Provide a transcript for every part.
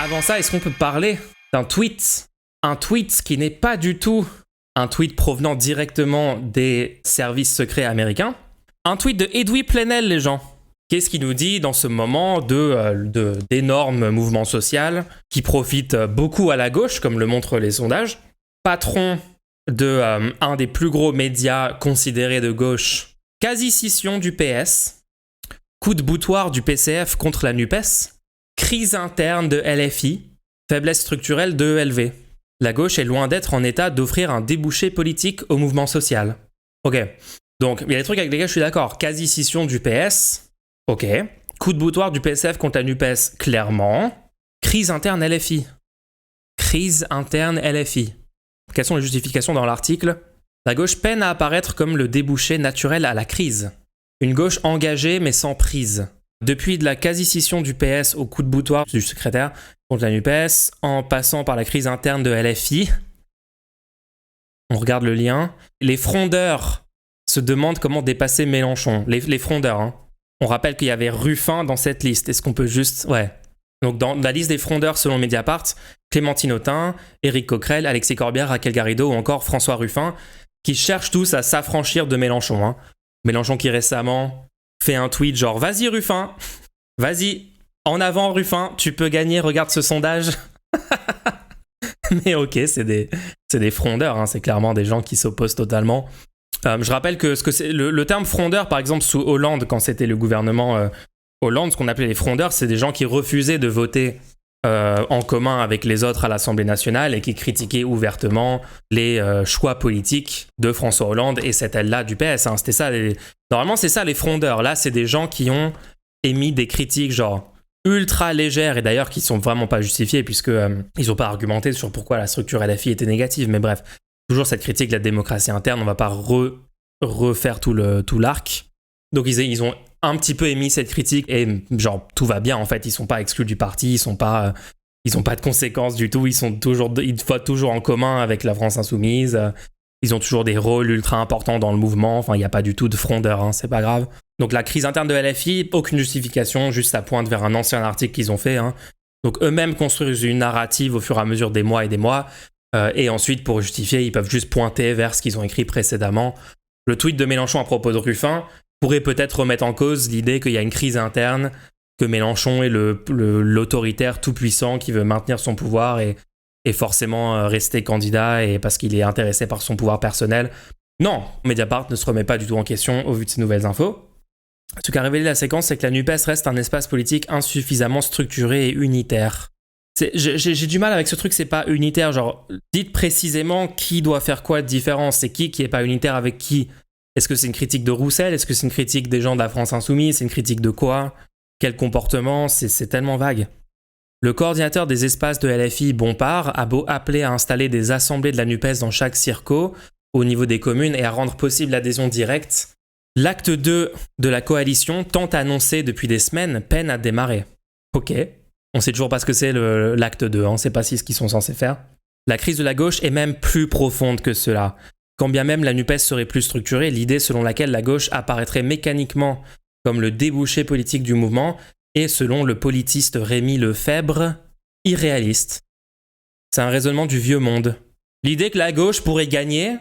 Avant ça, est-ce qu'on peut parler d'un tweet? Un tweet qui n'est pas du tout un tweet provenant directement des services secrets américains. Un tweet de Edoui Plenel, les gens. Qu'est-ce qu'il nous dit dans ce moment d'énormes mouvements sociaux qui profitent beaucoup à la gauche, comme le montrent les sondages? Patron de un des plus gros médias considérés de gauche, quasi-scission du PS, coup de boutoir du PCF contre la NUPES, crise interne de LFI, faiblesse structurelle de ELV. La gauche est loin d'être en état d'offrir un débouché politique au mouvement social. Ok, donc il y a des trucs avec lesquels je suis d'accord. Quasi-scission du PS, ok. Coup de boutoir du PCF contre la NUPES, clairement. Crise interne LFI. Crise interne LFI. Quelles sont les justifications dans l'article? La gauche peine à apparaître comme le débouché naturel à la crise. Une gauche engagée mais sans prise. Depuis de la quasi-scission du PS au coup de boutoir du secrétaire contre la NUPES, en passant par la crise interne de LFI, on regarde le lien, les frondeurs se demandent comment dépasser Mélenchon. Les frondeurs, hein. On rappelle qu'il y avait Ruffin dans cette liste. Est-ce qu'on peut juste... Ouais. Donc dans la liste des frondeurs selon Mediapart, Clémentine Autain, Éric Coquerel, Alexis Corbière, Raquel Garrido ou encore François Ruffin, qui cherchent tous à s'affranchir de Mélenchon. Hein. Mélenchon qui récemment fait un tweet genre « Vas-y Ruffin, vas-y, en avant Ruffin, tu peux gagner, regarde ce sondage. » Mais ok, c'est des frondeurs, hein, c'est clairement des gens qui s'opposent totalement. Je rappelle que, le terme frondeur, par exemple, sous Hollande, quand c'était le gouvernement Hollande, ce qu'on appelait les frondeurs, c'est des gens qui refusaient de voter en commun avec les autres à l'Assemblée nationale et qui critiquaient ouvertement les choix politiques de François Hollande et cette aile-là du PS. Hein. C'était ça, normalement, c'est ça les frondeurs. Là, c'est des gens qui ont émis des critiques genre ultra légères et d'ailleurs qui sont vraiment pas justifiées puisque ils ont pas argumenté sur pourquoi la structure LFI était négative. Mais bref, toujours cette critique de la démocratie interne, on va pas refaire tout l'arc. Donc ils ont un petit peu émis cette critique et genre tout va bien en fait, ils sont pas exclus du parti, ils ont pas de conséquences du tout, ils votent toujours en commun avec la France Insoumise, ils ont toujours des rôles ultra importants dans le mouvement, enfin il n'y a pas du tout de frondeur, hein, c'est pas grave. Donc la crise interne de LFI, aucune justification, juste ça pointe vers un ancien article qu'ils ont fait. Hein. Donc eux-mêmes construisent une narrative au fur et à mesure des mois et des mois, et ensuite pour justifier, ils peuvent juste pointer vers ce qu'ils ont écrit précédemment. Le tweet de Mélenchon à propos de Ruffin pourrait peut-être remettre en cause l'idée qu'il y a une crise interne, que Mélenchon est l'autoritaire tout-puissant qui veut maintenir son pouvoir et forcément rester candidat et parce qu'il est intéressé par son pouvoir personnel. Non, Mediapart ne se remet pas du tout en question au vu de ces nouvelles infos. Ce qu'a révélé la séquence, c'est que la NUPES reste un espace politique insuffisamment structuré et unitaire. J'ai du mal avec ce truc, c'est pas unitaire, genre dites précisément qui doit faire quoi de différent, c'est qui est pas unitaire avec qui. Est-ce que c'est une critique de Roussel? Est-ce que c'est une critique des gens de la France Insoumise? C'est une critique de quoi? Quel comportement? C'est tellement vague. Le coordinateur des espaces de LFI, Bompard, a beau appeler à installer des assemblées de la NUPES dans chaque circo, au niveau des communes, et à rendre possible l'adhésion directe, l'acte 2 de la coalition, tant annoncé depuis des semaines, peine à démarrer. Ok, on sait toujours pas ce que c'est l'acte 2, on sait pas ce qu'ils sont censés faire. La crise de la gauche est même plus profonde que cela. Quand bien même la NUPES serait plus structurée, l'idée selon laquelle la gauche apparaîtrait mécaniquement comme le débouché politique du mouvement est, selon le politiste Rémi Lefebvre, irréaliste. C'est un raisonnement du vieux monde. L'idée que la gauche pourrait gagner,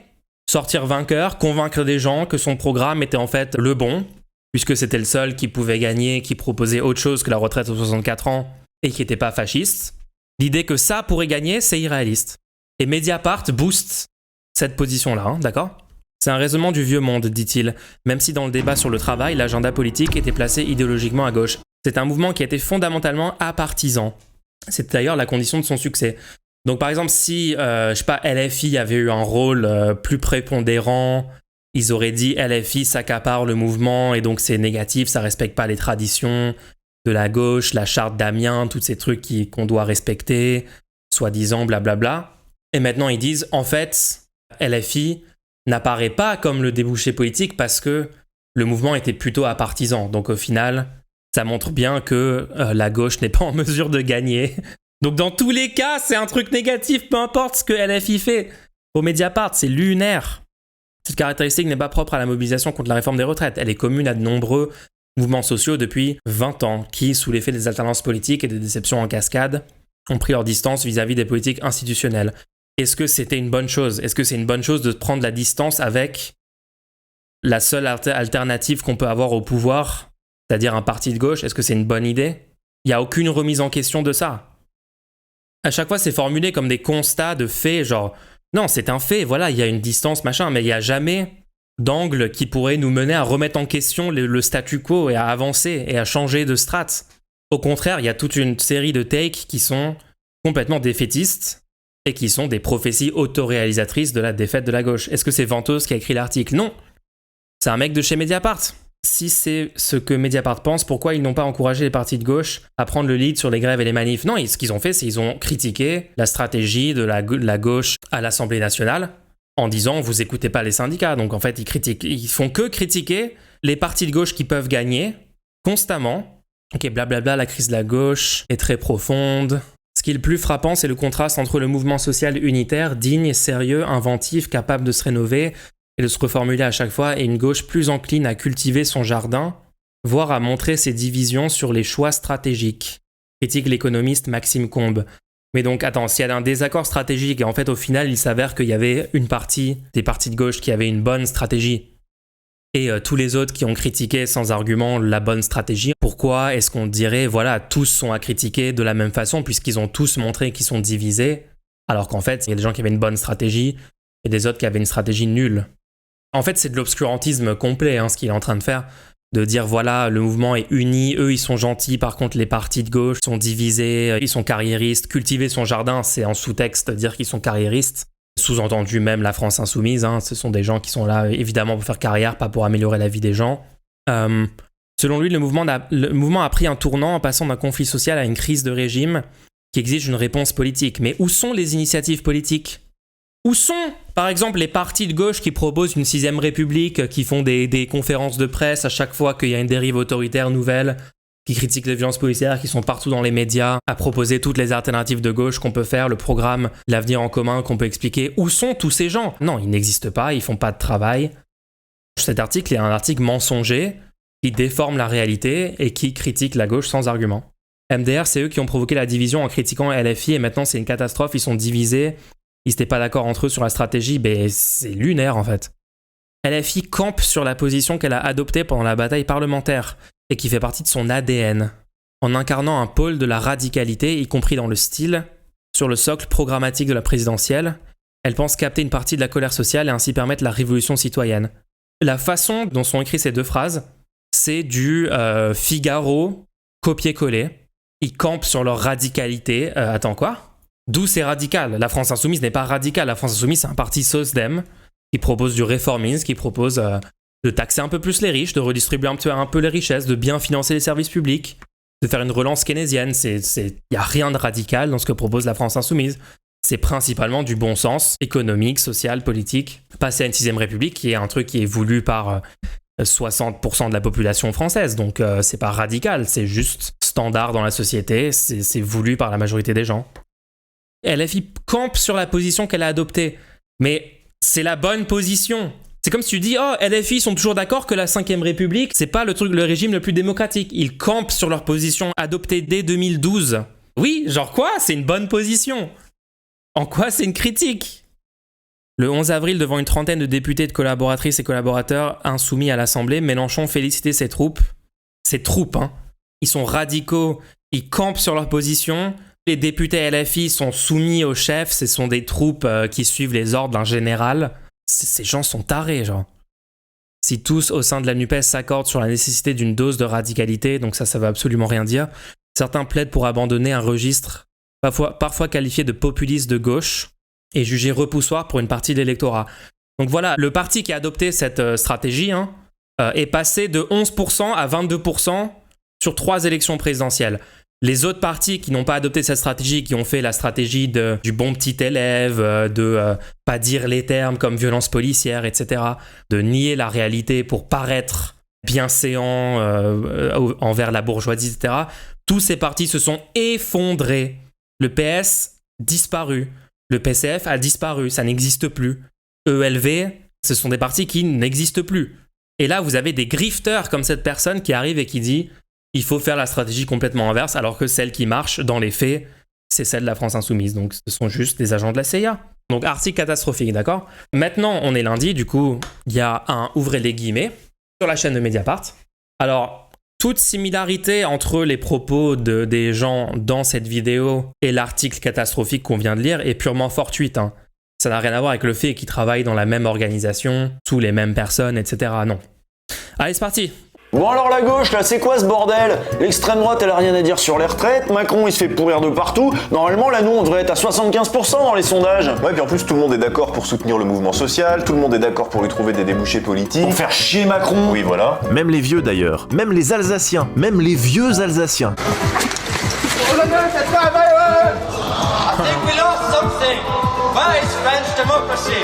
sortir vainqueur, convaincre des gens que son programme était en fait le bon, puisque c'était le seul qui pouvait gagner, qui proposait autre chose que la retraite aux 64 ans et qui n'était pas fasciste. L'idée que ça pourrait gagner, c'est irréaliste. Et Mediapart booste cette position-là, hein, d'accord ? C'est un raisonnement du vieux monde, dit-il, même si dans le débat sur le travail, l'agenda politique était placé idéologiquement à gauche. C'est un mouvement qui a été fondamentalement apartisan. C'est d'ailleurs la condition de son succès. Donc par exemple, si, LFI avait eu un rôle plus prépondérant, ils auraient dit LFI s'accapare le mouvement et donc c'est négatif, ça respecte pas les traditions de la gauche, la charte d'Amiens, tous ces trucs qu'on doit respecter, soi-disant blablabla. Et maintenant ils disent, en fait, LFI n'apparaît pas comme le débouché politique parce que le mouvement était plutôt apartisan. Donc au final, ça montre bien que la gauche n'est pas en mesure de gagner. Donc dans tous les cas, c'est un truc négatif, peu importe ce que LFI fait. Au Mediapart, c'est lunaire. Cette caractéristique n'est pas propre à la mobilisation contre la réforme des retraites. Elle est commune à de nombreux mouvements sociaux depuis 20 ans qui, sous l'effet des alternances politiques et des déceptions en cascade, ont pris leur distance vis-à-vis des politiques institutionnelles. Est-ce que c'était une bonne chose ? Est-ce que c'est une bonne chose de prendre la distance avec la seule alternative qu'on peut avoir au pouvoir, c'est-à-dire un parti de gauche ? Est-ce que c'est une bonne idée ? Il n'y a aucune remise en question de ça. À chaque fois, c'est formulé comme des constats de faits, genre, non, c'est un fait, voilà, il y a une distance, machin, mais il n'y a jamais d'angle qui pourrait nous mener à remettre en question le statu quo et à avancer et à changer de strate. Au contraire, il y a toute une série de takes qui sont complètement défaitistes et qui sont des prophéties autoréalisatrices de la défaite de la gauche. Est-ce que c'est Ventose qui a écrit l'article ? Non. C'est un mec de chez Mediapart. Si c'est ce que Mediapart pense, pourquoi ils n'ont pas encouragé les partis de gauche à prendre le lead sur les grèves et les manifs ? Non, ce qu'ils ont fait, c'est qu'ils ont critiqué la stratégie de la gauche à l'Assemblée nationale en disant « vous écoutez pas les syndicats ». Donc en fait, ils font que critiquer les partis de gauche qui peuvent gagner constamment. Ok, blablabla, la crise de la gauche est très profonde. Ce qui est le plus frappant, c'est le contraste entre le mouvement social unitaire, digne, sérieux, inventif, capable de se rénover et de se reformuler à chaque fois, et une gauche plus encline à cultiver son jardin, voire à montrer ses divisions sur les choix stratégiques, critique l'économiste Maxime Combes. Mais donc, attends, s'il y a un désaccord stratégique, et en fait, au final, il s'avère qu'il y avait une partie des partis de gauche qui avait une bonne stratégie, et tous les autres qui ont critiqué sans argument la bonne stratégie, pourquoi est-ce qu'on dirait, voilà, tous sont à critiquer de la même façon, puisqu'ils ont tous montré qu'ils sont divisés, alors qu'en fait, il y a des gens qui avaient une bonne stratégie, et des autres qui avaient une stratégie nulle. En fait, c'est de l'obscurantisme complet, ce qu'il est en train de faire, de dire voilà, le mouvement est uni, eux ils sont gentils, par contre les partis de gauche sont divisés, ils sont carriéristes, cultiver son jardin, c'est en sous-texte dire qu'ils sont carriéristes, sous-entendu même la France insoumise, ce sont des gens qui sont là évidemment pour faire carrière, pas pour améliorer la vie des gens. Selon lui, le mouvement a pris un tournant en passant d'un conflit social à une crise de régime qui exige une réponse politique. Mais où sont les initiatives politiques ? Où sont, par exemple, les partis de gauche qui proposent une 6ème République, qui font des conférences de presse à chaque fois qu'il y a une dérive autoritaire nouvelle, qui critiquent les violences policières, qui sont partout dans les médias, à proposer toutes les alternatives de gauche qu'on peut faire, le programme L'avenir en commun qu'on peut expliquer. Où sont tous ces gens ? Non, ils n'existent pas, ils font pas de travail. Cet article est un article mensonger qui déforme la réalité et qui critique la gauche sans argument. MDR, c'est eux qui ont provoqué la division en critiquant LFI et maintenant c'est une catastrophe, ils sont divisés. Ils n'étaient pas d'accord entre eux sur la stratégie, c'est lunaire en fait. LFI campe sur la position qu'elle a adoptée pendant la bataille parlementaire et qui fait partie de son ADN, en incarnant un pôle de la radicalité, y compris dans le style, sur le socle programmatique de la présidentielle. Elle pense capter une partie de la colère sociale et ainsi permettre la révolution citoyenne. La façon dont sont écrites ces deux phrases, c'est du Figaro copier-coller. Ils campent sur leur radicalité. Attends, quoi ? D'où c'est radical. La France Insoumise n'est pas radicale. La France Insoumise, c'est un parti SOSDEM qui propose du réformisme, qui propose de taxer un peu plus les riches, de redistribuer un peu les richesses, de bien financer les services publics, de faire une relance keynésienne. Il n'y a rien de radical dans ce que propose la France Insoumise. C'est principalement du bon sens économique, social, politique. Passer à une 6ème République, qui est un truc qui est voulu par 60% de la population française. Donc, c'est pas radical, c'est juste standard dans la société. C'est voulu par la majorité des gens. LFI campe sur la position qu'elle a adoptée. Mais c'est la bonne position. C'est comme si tu dis, oh, LFI sont toujours d'accord que la 5ème République, c'est pas le régime le plus démocratique. Ils campent sur leur position adoptée dès 2012. Oui, genre quoi ? C'est une bonne position. En quoi c'est une critique ? Le 11 avril, devant une trentaine de députés, de collaboratrices et collaborateurs insoumis à l'Assemblée, Mélenchon félicitait ses troupes. Ses troupes, Ils sont radicaux, ils campent sur leur position. Les députés LFI sont soumis au chef, ce sont des troupes qui suivent les ordres d'un général. Ces gens sont tarés, genre. Si tous au sein de la NUPES s'accordent sur la nécessité d'une dose de radicalité, donc ça veut absolument rien dire, certains plaident pour abandonner un registre parfois qualifié de populiste de gauche et jugé repoussoir pour une partie de l'électorat. Donc voilà, le parti qui a adopté cette stratégie est passé de 11% à 22% sur 3 élections présidentielles. Les autres partis qui n'ont pas adopté cette stratégie, qui ont fait la stratégie du bon petit élève, de pas dire les termes comme violence policière, etc., de nier la réalité pour paraître bienséant envers la bourgeoisie, etc., tous ces partis se sont effondrés. Le PS, disparu. Le PCF a disparu, ça n'existe plus. ELV, ce sont des partis qui n'existent plus. Et là, vous avez des grifteurs comme cette personne qui arrive et qui dit il faut faire la stratégie complètement inverse, alors que celle qui marche, dans les faits, c'est celle de la France Insoumise. Donc ce sont juste des agents de la CIA. Donc article catastrophique, d'accord? Maintenant, on est lundi, du coup, il y a un, ouvrez les guillemets, sur la chaîne de Mediapart. Alors, toute similarité entre les propos des gens dans cette vidéo et l'article catastrophique qu'on vient de lire est purement fortuite. Hein. Ça n'a rien à voir avec le fait qu'ils travaillent dans la même organisation, sous les mêmes personnes, etc. Non. Allez, c'est parti. Bon alors la gauche là, c'est quoi ce bordel? L'extrême droite elle a rien à dire sur les retraites, Macron il se fait pourrir de partout, normalement là nous on devrait être à 75% dans les sondages. Ouais, puis en plus tout le monde est d'accord pour soutenir le mouvement social, tout le monde est d'accord pour lui trouver des débouchés politiques. Pour faire chier Macron. Oui voilà. Même les vieux d'ailleurs, même les Alsaciens, même les vieux Alsaciens. I think we lost something. Where is French democracy?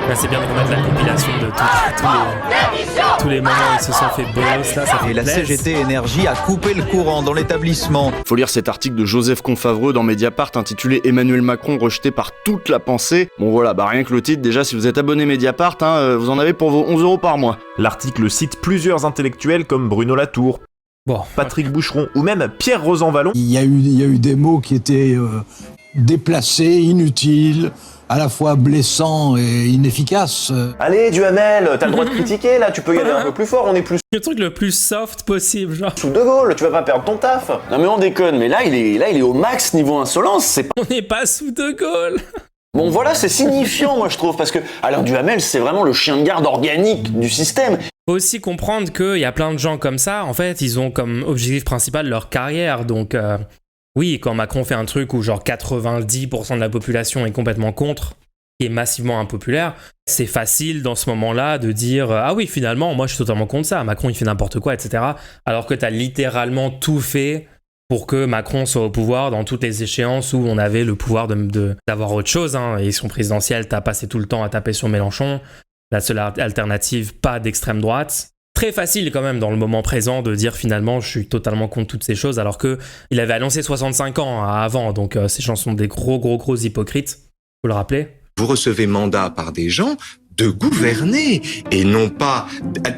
Là, c'est bien de remettre la compilation de tous les moments où ils se sont fait bolos, là, ça fait Et la plaisir. CGT Énergie a coupé le courant dans l'établissement. Faut lire cet article de Joseph Confavreux dans Mediapart intitulé Emmanuel Macron rejeté par toute la pensée. Bon voilà, rien que le titre, déjà si vous êtes abonné Mediapart, vous en avez pour vos 11 € par mois. L'article cite plusieurs intellectuels comme Bruno Latour, Bon, Patrick Boucheron ou même Pierre Rosanvallon. Il y a eu des mots qui étaient déplacés, inutiles, à la fois blessants et inefficaces. Allez Duhamel, t'as le droit de critiquer là, tu peux y aller un peu plus fort, on est plus le truc le plus soft possible, genre. sous De Gaulle, tu vas pas perdre ton taf. Non mais on déconne, mais là il est au max niveau insolence, c'est pas... On n'est pas sous De Gaulle. Bon voilà, c'est signifiant moi je trouve, parce que Alain Duhamel c'est vraiment le chien de garde organique du système. Faut aussi comprendre qu'il y a plein de gens comme ça, en fait, ils ont comme objectif principal leur carrière, donc... Oui, quand Macron fait un truc où genre 90% de la population est complètement contre, qui est massivement impopulaire, c'est facile dans ce moment-là de dire « Ah oui, finalement, moi je suis totalement contre ça, Macron il fait n'importe quoi, etc. » Alors que t'as littéralement tout fait pour que Macron soit au pouvoir dans toutes les échéances où on avait le pouvoir d'avoir autre chose. Hein. Élection présidentielle, t'as passé tout le temps à taper sur Mélenchon. La seule alternative, pas d'extrême droite. Très facile quand même dans le moment présent de dire finalement je suis totalement contre toutes ces choses alors que il avait annoncé 65 ans avant, donc ces gens sont des gros hypocrites, faut le rappeler. Vous recevez mandat par des gens de gouverner et non pas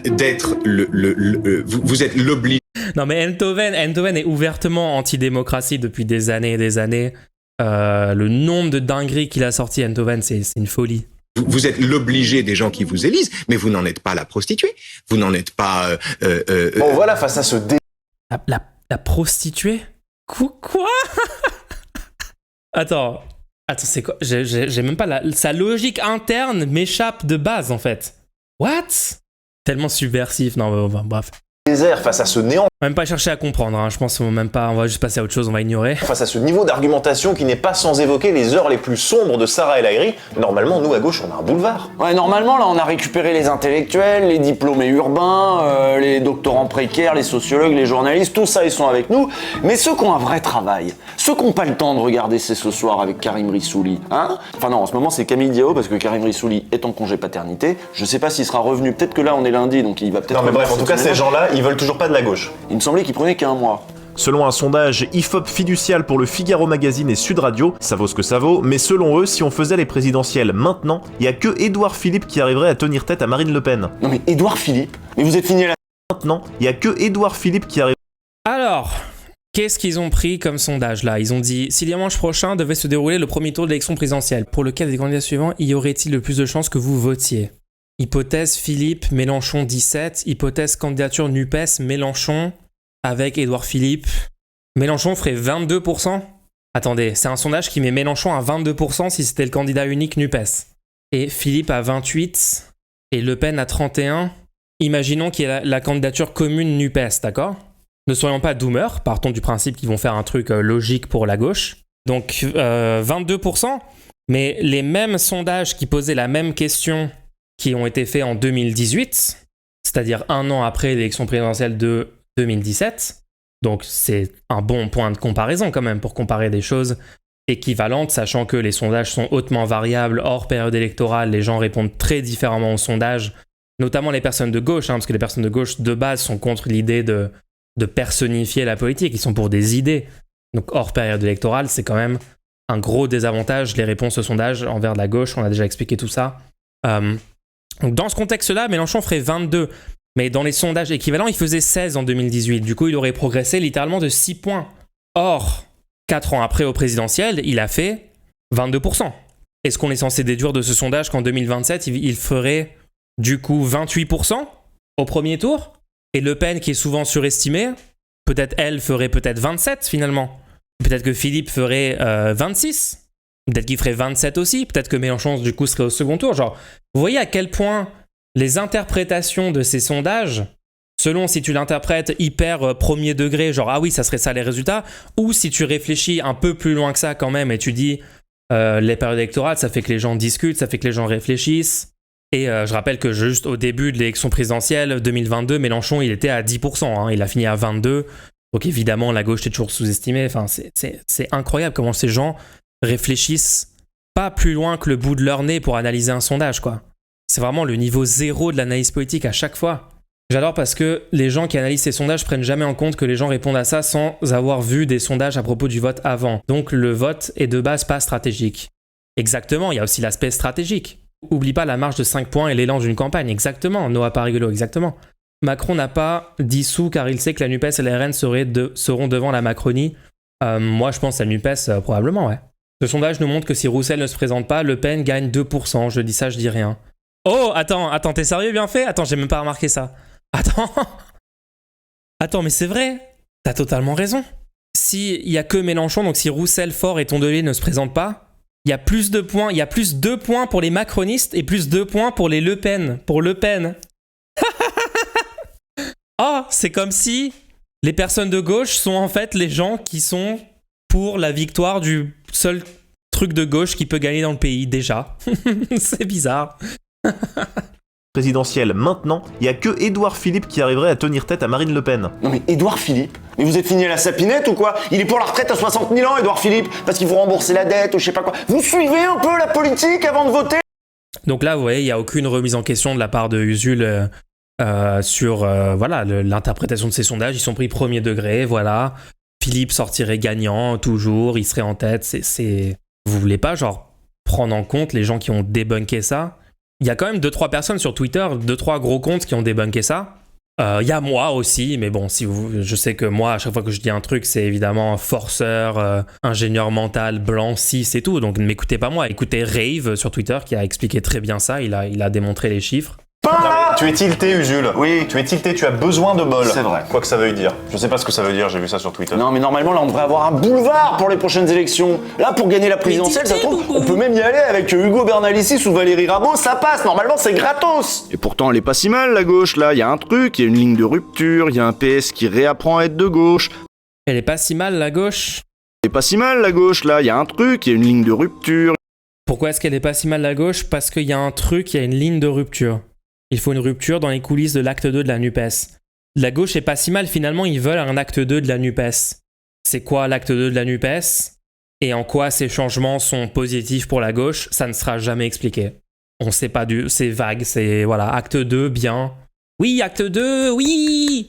d'être vous êtes l'obligé. Non mais Enthoven est ouvertement anti-démocratie depuis des années et des années. Le nombre de dingueries qu'il a sorti Enthoven, c'est une folie. Vous êtes l'obligé des gens qui vous élisent, mais vous n'en êtes pas la prostituée. Vous n'en êtes pas... Bon voilà, face à ce La prostituée? Quoi? Attends, c'est quoi? J'ai même pas sa logique interne m'échappe de base en fait. What? Tellement subversif. Non, bref. désert, face à ce néant, Même pas chercher à comprendre, hein. Je pense qu'on même pas, on va juste passer à autre chose, on va ignorer. face à ce niveau d'argumentation qui n'est pas sans évoquer les heures les plus sombres de Sarah El Haïry, normalement nous à gauche on a un boulevard. Ouais, normalement là on a récupéré les intellectuels, les diplômés urbains, les doctorants précaires, les sociologues, les journalistes, tout ça ils sont avec nous. Mais ceux qui ont un vrai travail, ceux qui n'ont pas le temps de regarder C'est ce soir avec Karim Rissouli, hein? Enfin non, en ce moment c'est Camille Diao parce que Karim Rissouli est en congé paternité. Je sais pas s'il sera revenu, peut-être que là on est lundi donc il va peut-être... Non mais bref, en tout cas ces gens. gens-là, ils veulent toujours pas de la gauche. Il me semblait qu'il prenait qu'un mois. Selon un sondage IFOP fiducial pour le Figaro Magazine et Sud Radio, ça vaut ce que ça vaut, mais selon eux, si on faisait les présidentielles maintenant, il y a que Édouard Philippe qui arriverait à tenir tête à Marine Le Pen. Non mais Édouard Philippe, mais vous êtes fini là. Maintenant, il y a que Édouard Philippe qui arrive. Alors, qu'est-ce qu'ils ont pris comme sondage là? Ils ont dit, si dimanche prochain devait se dérouler le premier tour de l'élection présidentielle, pour lequel des candidats suivants y aurait-il le plus de chances que vous votiez? Hypothèse Philippe, Mélenchon 17, hypothèse candidature NUPES, Mélenchon avec Édouard Philippe. Mélenchon ferait 22%? Attendez, c'est un sondage qui met Mélenchon à 22% si c'était le candidat unique NUPES. Et Philippe à 28 et Le Pen à 31. Imaginons qu'il y ait la candidature commune NUPES, d'accord? Ne soyons pas doomers, partons du principe qu'ils vont faire un truc logique pour la gauche. Donc 22%, mais les mêmes sondages qui posaient la même question qui ont été faits en 2018, c'est-à-dire un an après l'élection présidentielle de 2017. Donc c'est un bon point de comparaison quand même pour comparer des choses équivalentes, sachant que les sondages sont hautement variables, hors période électorale, les gens répondent très différemment aux sondages, notamment les personnes de gauche, parce que les personnes de gauche de base sont contre l'idée de personnifier la politique, ils sont pour des idées. Donc hors période électorale, c'est quand même un gros désavantage, les réponses aux sondages envers de la gauche, on a déjà expliqué tout ça. Donc dans ce contexte-là, Mélenchon ferait 22, mais dans les sondages équivalents, il faisait 16 en 2018. Du coup, il aurait progressé littéralement de 6 points. Or, 4 ans après au présidentiel, il a fait 22%. Est-ce qu'on est censé déduire de ce sondage qu'en 2027, il ferait du coup 28% au premier tour? Et Le Pen, qui est souvent surestimée, peut-être elle ferait peut-être 27 finalement. Peut-être que Philippe ferait 26. Peut-être qu'il ferait 27 aussi. Peut-être que Mélenchon, du coup, serait au second tour. Genre, vous voyez à quel point les interprétations de ces sondages, selon si tu l'interprètes hyper premier degré, genre ah oui, ça serait ça les résultats, ou si tu réfléchis un peu plus loin que ça quand même et tu dis les périodes électorales, ça fait que les gens discutent, ça fait que les gens réfléchissent. Et je rappelle que juste au début de l'élection présidentielle 2022, Mélenchon, il était à 10%, hein, il a fini à 22%. Donc évidemment, la gauche est toujours sous-estimée. Enfin, c'est incroyable comment ces gens réfléchissent pas plus loin que le bout de leur nez pour analyser un sondage, quoi. C'est vraiment le niveau zéro de l'analyse politique à chaque fois. J'adore parce que les gens qui analysent ces sondages prennent jamais en compte que les gens répondent à ça sans avoir vu des sondages à propos du vote avant. Donc le vote est de base pas stratégique. Exactement, il y a aussi l'aspect stratégique. Oublie pas la marge de 5 points et l'élan d'une campagne. Exactement, Noah Parigolo, exactement. Macron n'a pas dissous car il sait que la NUPES et la RN seront devant la Macronie. Moi, je pense à la NUPES, probablement, ouais. Ce sondage nous montre que si Roussel ne se présente pas, Le Pen gagne 2%. Je dis ça, je dis rien. Oh, attends, t'es sérieux, bien fait? Attends, j'ai même pas remarqué ça. Attends, mais c'est vrai. T'as totalement raison. S'il y a que Mélenchon, donc si Roussel, Faure et Tondelier ne se présentent pas, il y a plus de points. Il y a plus 2 points pour les macronistes et plus 2 points pour les Le Pen. Pour Le Pen. Oh, c'est comme si les personnes de gauche sont en fait les gens qui sont pour la victoire du seul truc de gauche qui peut gagner dans le pays, déjà. C'est bizarre. Présidentielle maintenant, il n'y a que Édouard Philippe qui arriverait à tenir tête à Marine Le Pen. Non mais Édouard Philippe, mais vous êtes fini à la sapinette ou quoi? Il est pour la retraite à 60 000 ans, Édouard Philippe, parce qu'il faut rembourser la dette ou je sais pas quoi. Vous suivez un peu la politique avant de voter? Donc là, vous voyez, il n'y a aucune remise en question de la part de Usul sur voilà, l'interprétation de ces sondages. Ils sont pris premier degré, voilà. Philippe sortirait gagnant, toujours, il serait en tête. Vous voulez pas, genre, prendre en compte les gens qui ont débunké ça? Il y a quand même 2-3 personnes sur Twitter, 2-3 gros comptes qui ont débunké ça. Il y a moi aussi, mais bon, je sais que moi, à chaque fois que je dis un truc, c'est évidemment forceur, ingénieur mental, blanc, cis et tout. Donc ne m'écoutez pas moi, écoutez Rave sur Twitter qui a expliqué très bien ça, il a démontré les chiffres. Tu es tilté, Usul. Oui. Tu es tilté, tu as besoin de bol. C'est vrai. Quoi que ça veuille dire. Je sais pas ce que ça veut dire, j'ai vu ça sur Twitter. Non mais normalement là on devrait avoir un boulevard pour les prochaines élections. Là pour gagner la présidentielle, ça tombe, on peut même y aller avec Hugo Bernalicis ou Valérie Rabault, ça passe, normalement c'est gratos. Et pourtant, elle est pas si mal, la gauche, là. Il y a un truc, il y a une ligne de rupture, il y a un PS qui réapprend à être de gauche. Elle est pas si mal, la gauche? Elle est pas si mal, la gauche, là. Il y a un truc, il y a une ligne de rupture. Pourquoi est-ce qu'elle est pas si mal, la gauche? Parce qu'il y a un truc, il y a une ligne de rupture. Il faut une rupture dans les coulisses de l'acte 2 de la NUPES. La gauche est pas si mal, finalement, ils veulent un acte 2 de la NUPES. C'est quoi l'acte 2 de la NUPES? Et en quoi ces changements sont positifs pour la gauche? Ça ne sera jamais expliqué. On sait pas c'est vague, c'est voilà, acte 2, bien. Oui, acte 2, oui!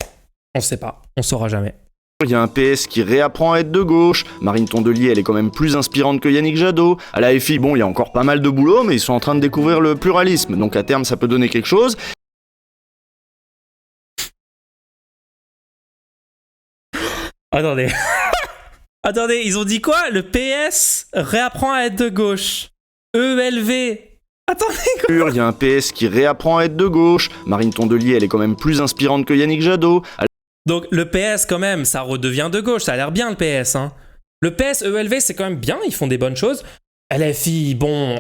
On sait pas, on saura jamais. Il y a un PS qui réapprend à être de gauche. Marine Tondelier, elle est quand même plus inspirante que Yannick Jadot. À la FI, bon, il y a encore pas mal de boulot, mais ils sont en train de découvrir le pluralisme. Donc à terme, ça peut donner quelque chose. Attendez. Attendez, ils ont dit quoi? Le PS réapprend à être de gauche. ELV. Attendez, quoi? Il y a un PS qui réapprend à être de gauche. Marine Tondelier, elle est quand même plus inspirante que Yannick Jadot. Donc le PS quand même, ça redevient de gauche, ça a l'air bien le PS. Hein. Le PS, ELV, c'est quand même bien, ils font des bonnes choses. LFI, bon,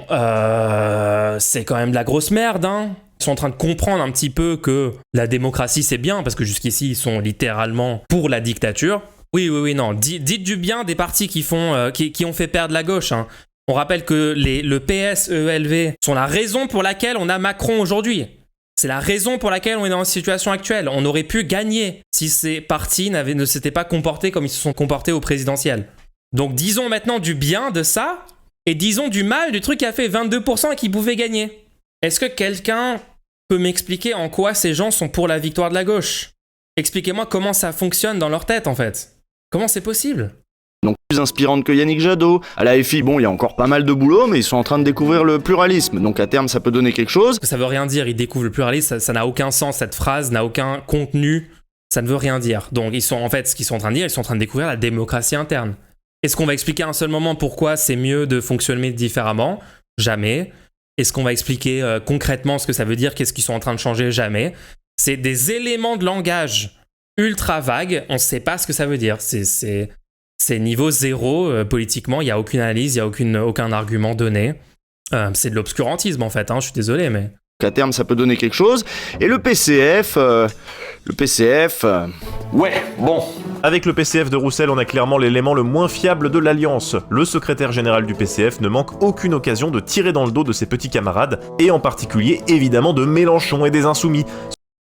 c'est quand même de la grosse merde. Hein. Ils sont en train de comprendre un petit peu que la démocratie c'est bien, parce que jusqu'ici ils sont littéralement pour la dictature. Oui, non, dites du bien des partis qui ont fait perdre la gauche. Hein. On rappelle que le PS, ELV sont la raison pour laquelle on a Macron aujourd'hui. C'est la raison pour laquelle on est dans la situation actuelle. On aurait pu gagner si ces partis ne s'étaient pas comportés comme ils se sont comportés au présidentiel. Donc disons maintenant du bien de ça, et disons du mal du truc qui a fait 22% et qui pouvait gagner. Est-ce que quelqu'un peut m'expliquer en quoi ces gens sont pour la victoire de la gauche? Expliquez-moi comment ça fonctionne dans leur tête en fait. Comment c'est possible? Donc plus inspirante que Yannick Jadot. À la FI, bon, il y a encore pas mal de boulot, mais ils sont en train de découvrir le pluralisme. Donc à terme, ça peut donner quelque chose. Ça veut rien dire, ils découvrent le pluralisme, ça n'a aucun sens, cette phrase n'a aucun contenu, ça ne veut rien dire. Donc ce qu'ils sont en train de dire, ils sont en train de découvrir la démocratie interne. Est-ce qu'on va expliquer à un seul moment pourquoi c'est mieux de fonctionner différemment? Jamais. Est-ce qu'on va expliquer concrètement ce que ça veut dire, qu'est-ce qu'ils sont en train de changer? Jamais. C'est des éléments de langage ultra vagues, on ne sait pas ce que ça veut dire. C'est niveau zéro, politiquement, il n'y a aucune analyse, il n'y a aucun argument donné. C'est de l'obscurantisme en fait, je suis désolé, mais... À terme, ça peut donner quelque chose. Et le PCF... Ouais, bon. Avec le PCF de Roussel, on a clairement l'élément le moins fiable de l'Alliance. Le secrétaire général du PCF ne manque aucune occasion de tirer dans le dos de ses petits camarades, et en particulier, évidemment, de Mélenchon et des Insoumis.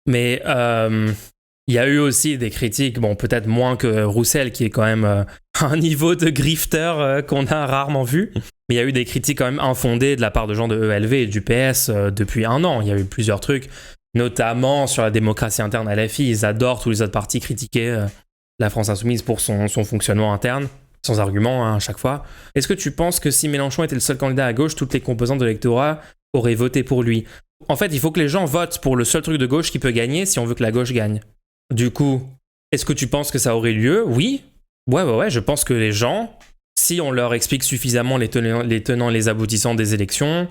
Mais il y a eu aussi des critiques, bon, peut-être moins que Roussel, qui est quand même un niveau de grifter qu'on a rarement vu. Mais il y a eu des critiques quand même infondées de la part de gens de ELV et du PS depuis 1 an. Il y a eu plusieurs trucs, notamment sur la démocratie interne à LFI. Ils adorent tous les autres partis critiquer la France Insoumise pour son fonctionnement interne, sans argument à chaque fois. Est-ce que tu penses que si Mélenchon était le seul candidat à gauche, toutes les composantes de l'électorat auraient voté pour lui? En fait, il faut que les gens votent pour le seul truc de gauche qui peut gagner si on veut que la gauche gagne. Du coup, est-ce que tu penses que ça aurait lieu? Oui. Ouais, je pense que les gens... Si on leur explique suffisamment les tenants, les aboutissants des élections,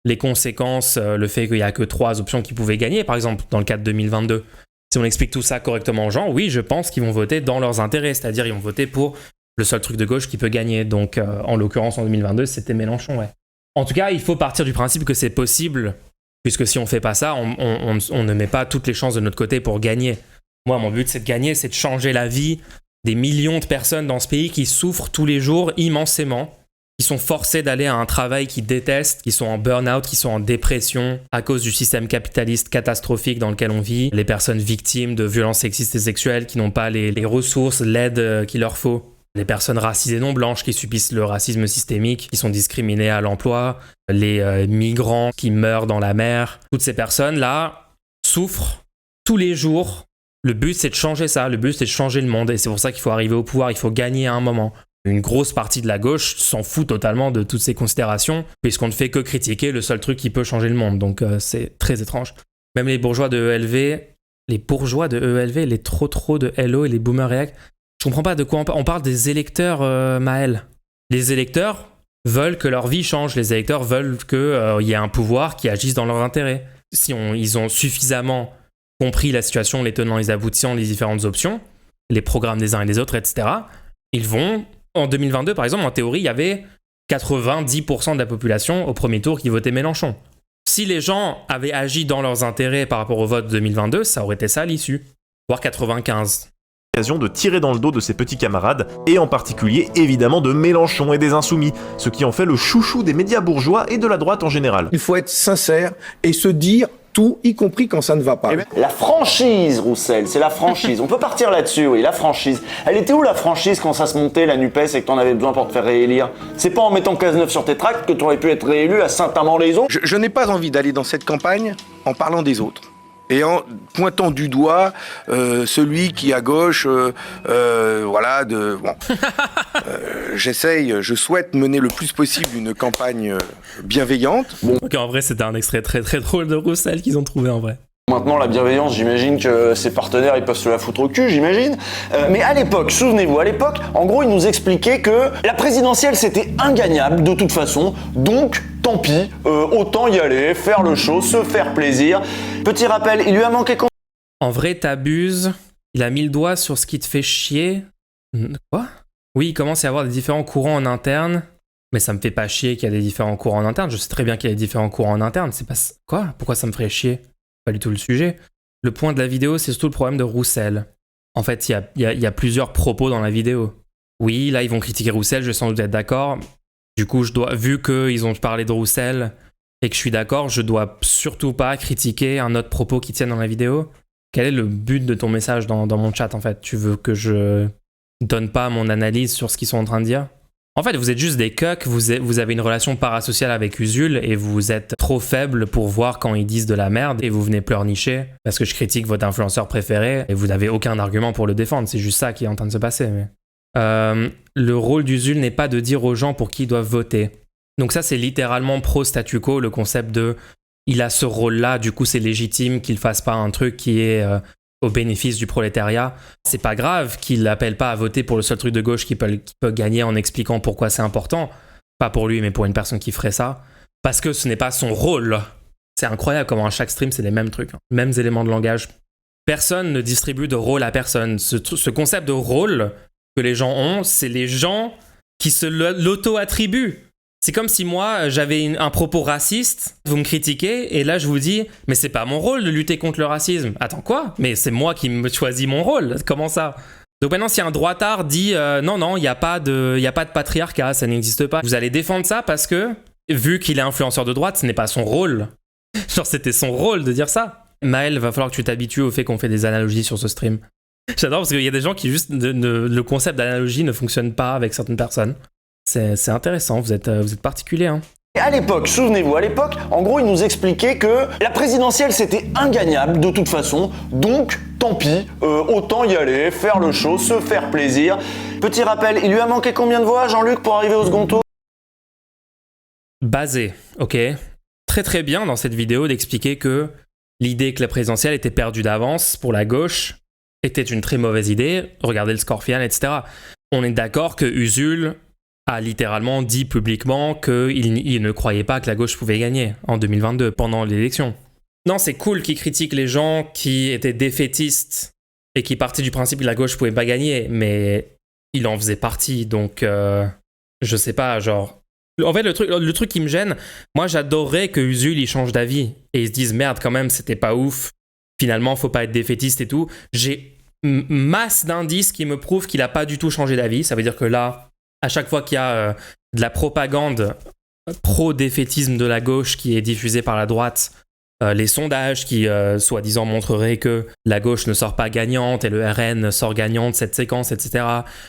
les conséquences, le fait qu'il n'y a que 3 options qui pouvaient gagner, par exemple, dans le cadre 2022, si on explique tout ça correctement aux gens, oui, je pense qu'ils vont voter dans leurs intérêts, c'est-à-dire ils vont voter pour le seul truc de gauche qui peut gagner. Donc, en l'occurrence, en 2022, c'était Mélenchon, ouais. En tout cas, il faut partir du principe que c'est possible, puisque si on ne fait pas ça, on ne met pas toutes les chances de notre côté pour gagner. Moi, mon but, c'est de gagner, c'est de changer la vie des millions de personnes dans ce pays qui souffrent tous les jours immensément, qui sont forcés d'aller à un travail qu'ils détestent, qui sont en burn-out, qui sont en dépression à cause du système capitaliste catastrophique dans lequel on vit, les personnes victimes de violences sexistes et sexuelles qui n'ont pas les ressources, l'aide qu'il leur faut, les personnes racisées non blanches qui subissent le racisme systémique, qui sont discriminées à l'emploi, les migrants qui meurent dans la mer. Toutes ces personnes-là souffrent tous les jours. Le but, c'est de changer ça. Le but, c'est de changer le monde. Et c'est pour ça qu'il faut arriver au pouvoir. Il faut gagner à un moment. Une grosse partie de la gauche s'en fout totalement de toutes ces considérations, puisqu'on ne fait que critiquer le seul truc qui peut changer le monde. Donc, c'est très étrange. Même les bourgeois de ELV, les trop de LO et les boomer réac, je comprends pas de quoi on parle des électeurs, Maël. Les électeurs veulent que leur vie change. Les électeurs veulent qu'il y ait un pouvoir qui agisse dans leur intérêt. Si ils ont suffisamment compris la situation, les tenants, les aboutissants, les différentes options, les programmes des uns et des autres, etc., ils vont... En 2022, par exemple, en théorie, il y avait 90% de la population au premier tour qui votait Mélenchon. Si les gens avaient agi dans leurs intérêts par rapport au vote 2022, ça aurait été ça l'issue, voire 95. Occasion de tirer dans le dos de ses petits camarades, et en particulier, évidemment, de Mélenchon et des Insoumis, ce qui en fait le chouchou des médias bourgeois et de la droite en général. Il faut être sincère et se dire tout, y compris quand ça ne va pas. La franchise, Roussel, c'est la franchise. On peut partir là-dessus, oui, la franchise. Elle était où la franchise quand ça se montait, la NUPES, et que t'en avais besoin pour te faire réélire? C'est pas en mettant Cazeneuve sur tes tracts que t'aurais pu être réélu à Saint-Amand-les-Eaux? Je n'ai pas envie d'aller dans cette campagne en parlant des autres. Et en pointant du doigt celui qui à gauche, je souhaite mener le plus possible une campagne bienveillante. Bon. Donc en vrai, c'était un extrait très très drôle de Roussel qu'ils ont trouvé en vrai. Maintenant, la bienveillance, j'imagine que ses partenaires, ils peuvent se la foutre au cul, j'imagine. Mais à l'époque, souvenez-vous, en gros, ils nous expliquaient que la présidentielle, c'était ingagnable de toute façon, donc tant pis, autant y aller, faire le show, se faire plaisir. Petit rappel, il lui a manqué... En vrai, t'abuses. Il a mis le doigt sur ce qui te fait chier. Quoi? Oui, il commence à y avoir des différents courants en interne. Mais ça me fait pas chier qu'il y a des différents courants en interne. Je sais très bien qu'il y a des différents courants en interne. C'est pas... Quoi? Pourquoi ça me ferait chier? Pas du tout le sujet. Le point de la vidéo, c'est surtout le problème de Roussel. En fait, il y a plusieurs propos dans la vidéo. Oui, là, ils vont critiquer Roussel, je vais sans doute être d'accord. Du coup, vu qu'ils ont parlé de Roussel et que je suis d'accord, je dois surtout pas critiquer un autre propos qui tient dans la vidéo. Quel est le but de ton message dans mon chat, en fait? Tu veux que je donne pas mon analyse sur ce qu'ils sont en train de dire? En fait, vous êtes juste des cucks, vous avez une relation parasociale avec Usul et vous êtes trop faible pour voir quand ils disent de la merde et vous venez pleurnicher parce que je critique votre influenceur préféré et vous n'avez aucun argument pour le défendre. C'est juste ça qui est en train de se passer. Mais... le rôle d'Usul n'est pas de dire aux gens pour qui ils doivent voter. Donc ça, c'est littéralement pro-statu quo, le concept de il a ce rôle-là, du coup c'est légitime qu'il fasse pas un truc qui est au bénéfice du prolétariat. C'est pas grave qu'il l'appelle pas à voter pour le seul truc de gauche qui peut gagner en expliquant pourquoi c'est important. Pas pour lui, mais pour une personne qui ferait ça. Parce que ce n'est pas son rôle. C'est incroyable comment à chaque stream, c'est les mêmes trucs. Mêmes éléments de langage. Personne ne distribue de rôle à personne. Ce concept de rôle que les gens ont, c'est les gens qui se l'auto-attribuent. C'est comme si moi, j'avais un propos raciste, vous me critiquez, et là je vous dis « Mais c'est pas mon rôle de lutter contre le racisme. » Attends, quoi ? Mais c'est moi qui me choisis mon rôle. Comment ça ? Donc maintenant, si un droitard dit « Non, il n'y a pas de patriarcat, ça n'existe pas. » Vous allez défendre ça parce que, vu qu'il est influenceur de droite, ce n'est pas son rôle. Genre, c'était son rôle de dire ça. Maël, va falloir que tu t'habitues au fait qu'on fait des analogies sur ce stream. J'adore parce qu'il y a des gens qui juste... le concept d'analogie ne fonctionne pas avec certaines personnes. C'est intéressant, vous êtes particulier. Hein. Et à l'époque, souvenez-vous, en gros, il nous expliquait que la présidentielle, c'était ingagnable de toute façon, donc tant pis, autant y aller, faire le show, se faire plaisir. Petit rappel, il lui a manqué combien de voix, Jean-Luc, pour arriver au second tour ? Basé, ok. Très très bien dans cette vidéo d'expliquer que l'idée que la présidentielle était perdue d'avance pour la gauche était une très mauvaise idée. Regardez le score final, etc. On est d'accord que Usul a littéralement dit publiquement qu'il ne croyait pas que la gauche pouvait gagner en 2022, pendant l'élection. Non, c'est cool qu'il critique les gens qui étaient défaitistes et qui partaient du principe que la gauche pouvait pas gagner, mais il en faisait partie, donc je sais pas, genre... En fait, le truc qui me gêne, moi j'adorerais que Usul il change d'avis et ils se disent merde quand même, c'était pas ouf, finalement faut pas être défaitiste et tout. J'ai masse d'indices qui me prouvent qu'il a pas du tout changé d'avis, ça veut dire que là, à chaque fois qu'il y a de la propagande pro-défaitisme de la gauche qui est diffusée par la droite, les sondages qui soi-disant montreraient que la gauche ne sort pas gagnante et le RN sort gagnant de cette séquence, etc.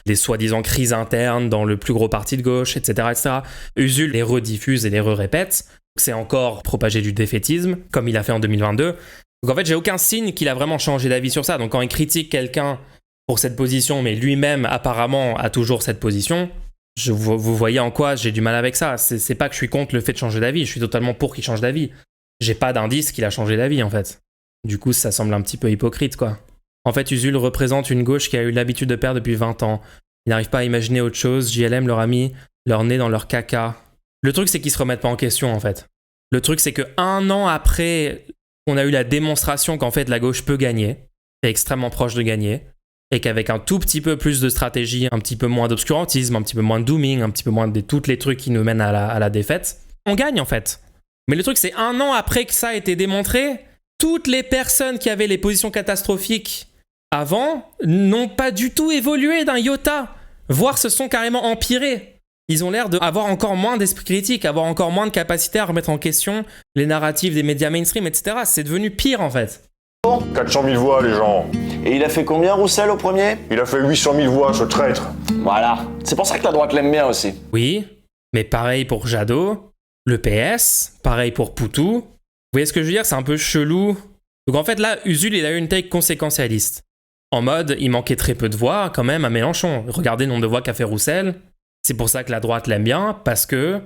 Les soi-disant crises internes dans le plus gros parti de gauche, etc. etc. Usul les rediffuse et les répète. C'est encore propager du défaitisme, comme il a fait en 2022. Donc en fait, j'ai aucun signe qu'il a vraiment changé d'avis sur ça. Donc quand il critique quelqu'un pour cette position, mais lui-même apparemment a toujours cette position, vous voyez en quoi j'ai du mal avec ça. C'est pas que je suis contre le fait de changer d'avis, je suis totalement pour qu'il change d'avis. J'ai pas d'indice qu'il a changé d'avis en fait. Du coup, ça semble un petit peu hypocrite quoi. En fait, Usul représente une gauche qui a eu l'habitude de perdre depuis 20 ans. Ils n'arrivent pas à imaginer autre chose. JLM leur a mis leur nez dans leur caca. Le truc, c'est qu'ils se remettent pas en question en fait. Le truc, c'est que 1 an après, on a eu la démonstration qu'en fait la gauche peut gagner, est extrêmement proche de gagner, et qu'avec un tout petit peu plus de stratégie, un petit peu moins d'obscurantisme, un petit peu moins de dooming, un petit peu moins de tous les trucs qui nous mènent à la défaite, on gagne en fait. Mais le truc, c'est 1 an après que ça a été démontré, toutes les personnes qui avaient les positions catastrophiques avant n'ont pas du tout évolué d'un iota, voire se sont carrément empirées. Ils ont l'air d'avoir encore moins d'esprit critique, avoir encore moins de capacité à remettre en question les narratifs des médias mainstream, etc. C'est devenu pire en fait. 400 000 voix, les gens. Et il a fait combien, Roussel, au premier ? Il a fait 800 000 voix, ce traître. Voilà. C'est pour ça que la droite l'aime bien aussi. Oui, mais pareil pour Jadot, le PS, pareil pour Poutou. Vous voyez ce que je veux dire ? C'est un peu chelou. Donc en fait là, Usul, il a eu une take conséquentialiste. En mode, il manquait très peu de voix quand même à Mélenchon. Regardez le nombre de voix qu'a fait Roussel. C'est pour ça que la droite l'aime bien, parce que,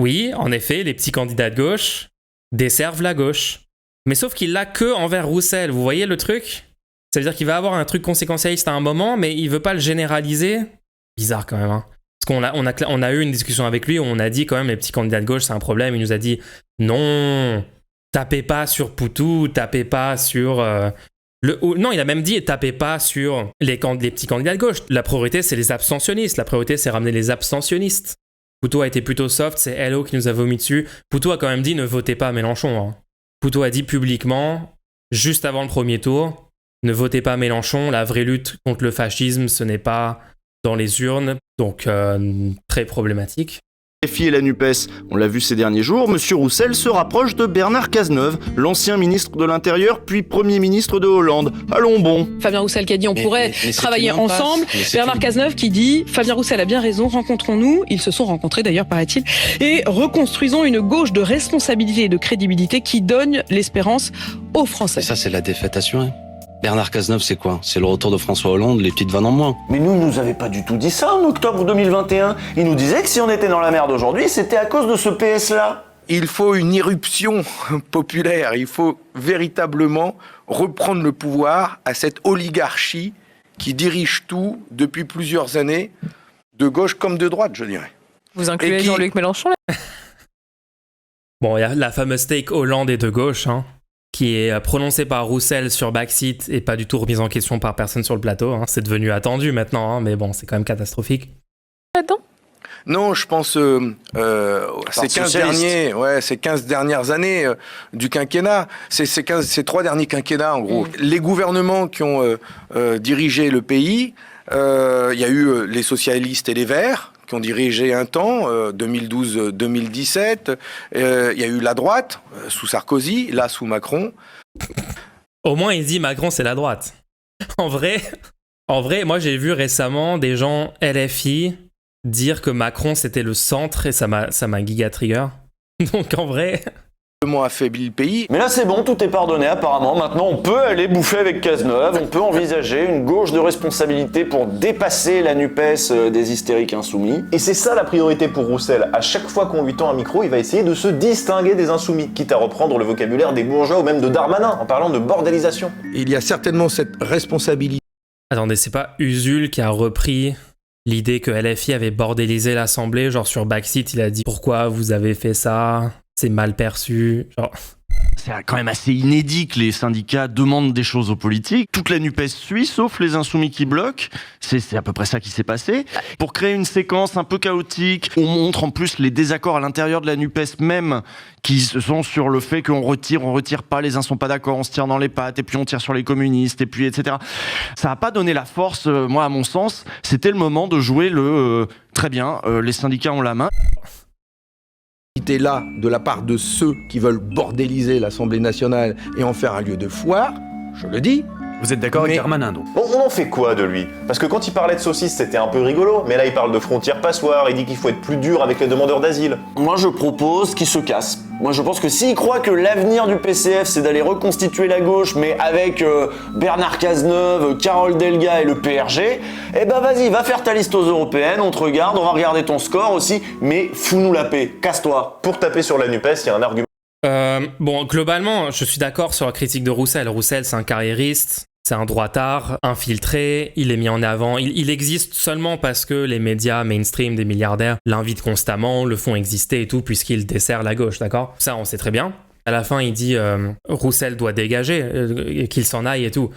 oui, en effet, les petits candidats de gauche desservent la gauche. Mais sauf qu'il l'a que envers Roussel. Vous voyez le truc ? Ça veut dire qu'il va avoir un truc conséquentialiste à un moment, mais il veut pas le généraliser. Bizarre quand même, hein. Parce qu'on a eu une discussion avec lui où on a dit quand même les petits candidats de gauche, c'est un problème. Il nous a dit, non, tapez pas sur Poutou, tapez pas sur... Non, il a même dit, tapez pas sur les petits candidats de gauche. La priorité, c'est les abstentionnistes. La priorité, c'est ramener les abstentionnistes. Poutou a été plutôt soft, c'est Hello qui nous a vomi dessus. Poutou a quand même dit, ne votez pas Mélenchon. Hein. Poutou a dit publiquement, juste avant le premier tour, ne votez pas Mélenchon. La vraie lutte contre le fascisme, ce n'est pas dans les urnes. Donc, très problématique. LFI et la NUPES, on l'a vu ces derniers jours, Monsieur Roussel se rapproche de Bernard Cazeneuve, l'ancien ministre de l'Intérieur puis Premier ministre de Hollande. Allons bon. Fabien Roussel qui a dit on pourrait travailler ensemble. Bernard Cazeneuve qui dit Fabien Roussel a bien raison, rencontrons-nous. Ils se sont rencontrés d'ailleurs, paraît-il. Et reconstruisons une gauche de responsabilité et de crédibilité qui donne l'espérance aux Français. Et ça, c'est la défaite assurée. Bernard Cazeneuve, c'est quoi ? C'est le retour de François Hollande, les petites vannes en moins. Mais nous, il nous avait pas du tout dit ça en octobre 2021. Il nous disait que si on était dans la merde aujourd'hui, c'était à cause de ce PS-là. Il faut une irruption populaire. Il faut véritablement reprendre le pouvoir à cette oligarchie qui dirige tout depuis plusieurs années, de gauche comme de droite, je dirais. Vous incluez Jean-Luc Mélenchon là ? Bon, il y a la fameuse take Hollande et de gauche, hein, qui est prononcée par Roussel sur Backseat et pas du tout remise en question par personne sur le plateau. Hein. C'est devenu attendu maintenant, hein, mais bon, c'est quand même catastrophique. Attends. Non, je pense ces 15 dernières années du quinquennat, ces 3 derniers quinquennats en gros. Les gouvernements qui ont dirigé le pays, il y a eu les socialistes et les Verts qui ont dirigé un temps, 2012-2017. Il y a eu la droite sous Sarkozy, là sous Macron. Au moins, il dit Macron, c'est la droite. En vrai, moi j'ai vu récemment des gens LFI dire que Macron c'était le centre et ça m'a giga trigger. Donc en vrai... affaibli le pays. Mais là c'est bon, tout est pardonné apparemment. Maintenant on peut aller bouffer avec Cazeneuve, on peut envisager une gauche de responsabilité pour dépasser la NUPES des hystériques insoumis. Et c'est ça la priorité pour Roussel. À chaque fois qu'on lui tend un micro, il va essayer de se distinguer des insoumis, quitte à reprendre le vocabulaire des bourgeois ou même de Darmanin en parlant de bordélisation. Il y a certainement cette responsabilité. Attendez, c'est pas Usul qui a repris l'idée que LFI avait bordélisé l'Assemblée, genre sur Backseat, il a dit « Pourquoi vous avez fait ça ? C'est mal perçu. » genre... C'est quand même assez inédit que les syndicats demandent des choses aux politiques. Toute la NUPES suit, sauf les insoumis qui bloquent. C'est à peu près ça qui s'est passé. Pour créer une séquence un peu chaotique, on montre en plus les désaccords à l'intérieur de la NUPES même, qui sont sur le fait qu'on retire pas, les uns sont pas d'accord, on se tire dans les pattes, et puis on tire sur les communistes, et puis etc. Ça n'a pas donné la force, moi à mon sens, c'était le moment de jouer très bien, les syndicats ont la main. Là, de la part de ceux qui veulent bordéliser l'Assemblée nationale et en faire un lieu de foire, je le dis. Vous êtes d'accord avec Darmanin, donc ? Bon, on en fait quoi de lui ? Parce que quand il parlait de saucisses, c'était un peu rigolo, mais là il parle de frontières passoires, il dit qu'il faut être plus dur avec les demandeurs d'asile. Moi je propose qu'il se casse. Moi je pense que s'il croit que l'avenir du PCF c'est d'aller reconstituer la gauche, mais avec Bernard Cazeneuve, Carole Delga et le PRG, eh ben vas-y, va faire ta liste aux européennes, on te regarde, on va regarder ton score aussi, mais fous-nous la paix, casse-toi. Pour taper sur la NUPES, il y a un argument. Bon, globalement, je suis d'accord sur la critique de Roussel. Roussel, c'est un carriériste, c'est un droitard, infiltré, il est mis en avant. Il existe seulement parce que les médias mainstream des milliardaires l'invitent constamment, le font exister et tout, puisqu'il dessert la gauche, d'accord ? Ça, on sait très bien. À la fin, il dit Roussel doit dégager, qu'il s'en aille et tout.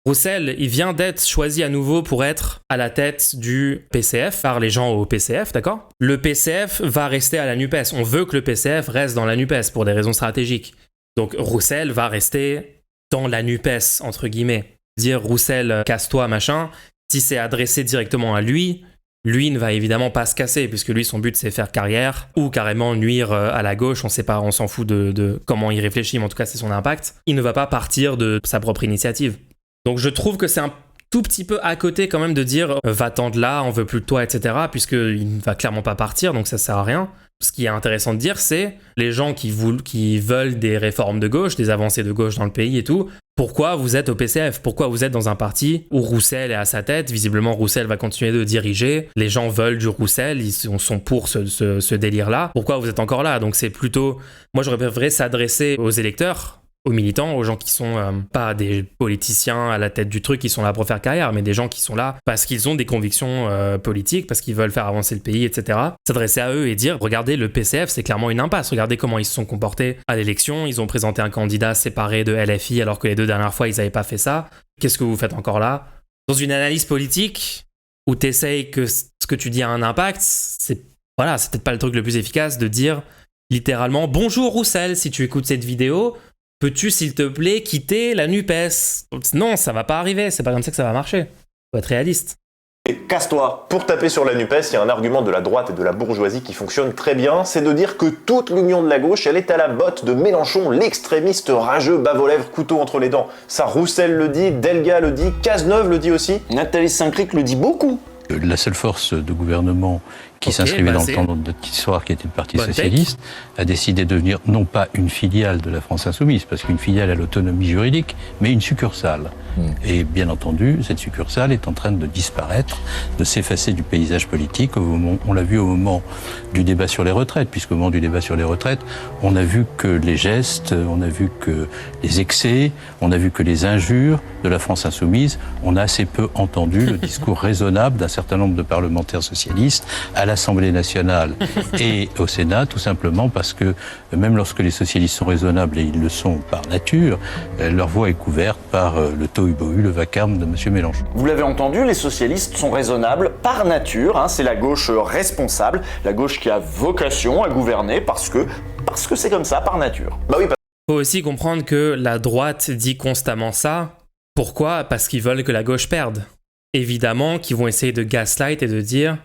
Roussel, il vient d'être choisi à nouveau pour être à la tête du PCF par les gens au PCF, d'accord ? Le PCF va rester à la NUPES. On veut que le PCF reste dans la NUPES pour des raisons stratégiques. Donc Roussel va rester dans la NUPES, entre guillemets. Dire Roussel, casse-toi, machin, si c'est adressé directement à lui ne va évidemment pas se casser, puisque lui, son but, c'est faire carrière ou carrément nuire à la gauche. On sait pas, on s'en fout de comment il réfléchit, mais en tout cas, c'est son impact. Il ne va pas partir de sa propre initiative. Donc je trouve que c'est un tout petit peu à côté quand même de dire va-t'en de là, on veut plus de toi, etc. Puisqu'il ne va clairement pas partir, donc ça sert à rien. Ce qui est intéressant de dire, c'est les gens qui veulent des réformes de gauche, des avancées de gauche dans le pays et tout. Pourquoi vous êtes au PCF ? Pourquoi vous êtes dans un parti où Roussel est à sa tête ? Visiblement, Roussel va continuer de diriger. Les gens veulent du Roussel, ils sont pour ce délire-là. Pourquoi vous êtes encore là ? Donc c'est plutôt... Moi, j'aurais préféré s'adresser aux électeurs, aux militants, aux gens qui sont pas des politiciens à la tête du truc qui sont là pour faire carrière, mais des gens qui sont là parce qu'ils ont des convictions politiques, parce qu'ils veulent faire avancer le pays, etc. S'adresser à eux et dire, regardez, le PCF, c'est clairement une impasse. Regardez comment ils se sont comportés à l'élection. Ils ont présenté un candidat séparé de LFI alors que les 2 dernières fois, ils n'avaient pas fait ça. Qu'est-ce que vous faites encore là ? Dans une analyse politique où tu essayes que ce que tu dis a un impact, c'est peut-être pas le truc le plus efficace de dire littéralement « Bonjour Roussel, si tu écoutes cette vidéo, peux-tu, s'il te plaît, quitter la NUPES ?» Non, ça va pas arriver, c'est pas comme ça que ça va marcher. Faut être réaliste. Et casse-toi. Pour taper sur la NUPES, il y a un argument de la droite et de la bourgeoisie qui fonctionne très bien, c'est de dire que toute l'union de la gauche, elle est à la botte de Mélenchon, l'extrémiste rageux, bave aux lèvres, couteau entre les dents. Ça, Roussel le dit, Delga le dit, Cazeneuve le dit aussi. Nathalie Saint-Cric le dit beaucoup. La seule force de gouvernement qui s'inscrivait dans le temps de notre histoire, qui était le Parti socialiste, a décidé de devenir non pas une filiale de la France insoumise, parce qu'une filiale a l'autonomie juridique, mais une succursale. Et bien entendu, cette succursale est en train de disparaître, de s'effacer du paysage politique. On l'a vu au moment du débat sur les retraites, puisqu'au moment du débat sur les retraites, on a vu que les gestes, on a vu que les excès, on a vu que les injures de la France insoumise. On a assez peu entendu le discours raisonnable d'un certain nombre de parlementaires socialistes à l'Assemblée nationale et au Sénat, tout simplement parce que même lorsque les socialistes sont raisonnables, et ils le sont par nature, leur voix est couverte par le tohu-bohu, le vacarme de M. Mélenchon. Vous l'avez entendu, les socialistes sont raisonnables par nature, c'est la gauche responsable, la gauche qui a vocation à gouverner parce que c'est comme ça, par nature. Bah oui, faut aussi comprendre que la droite dit constamment ça. Pourquoi ? Parce qu'ils veulent que la gauche perde. Évidemment qu'ils vont essayer de gaslight et de dire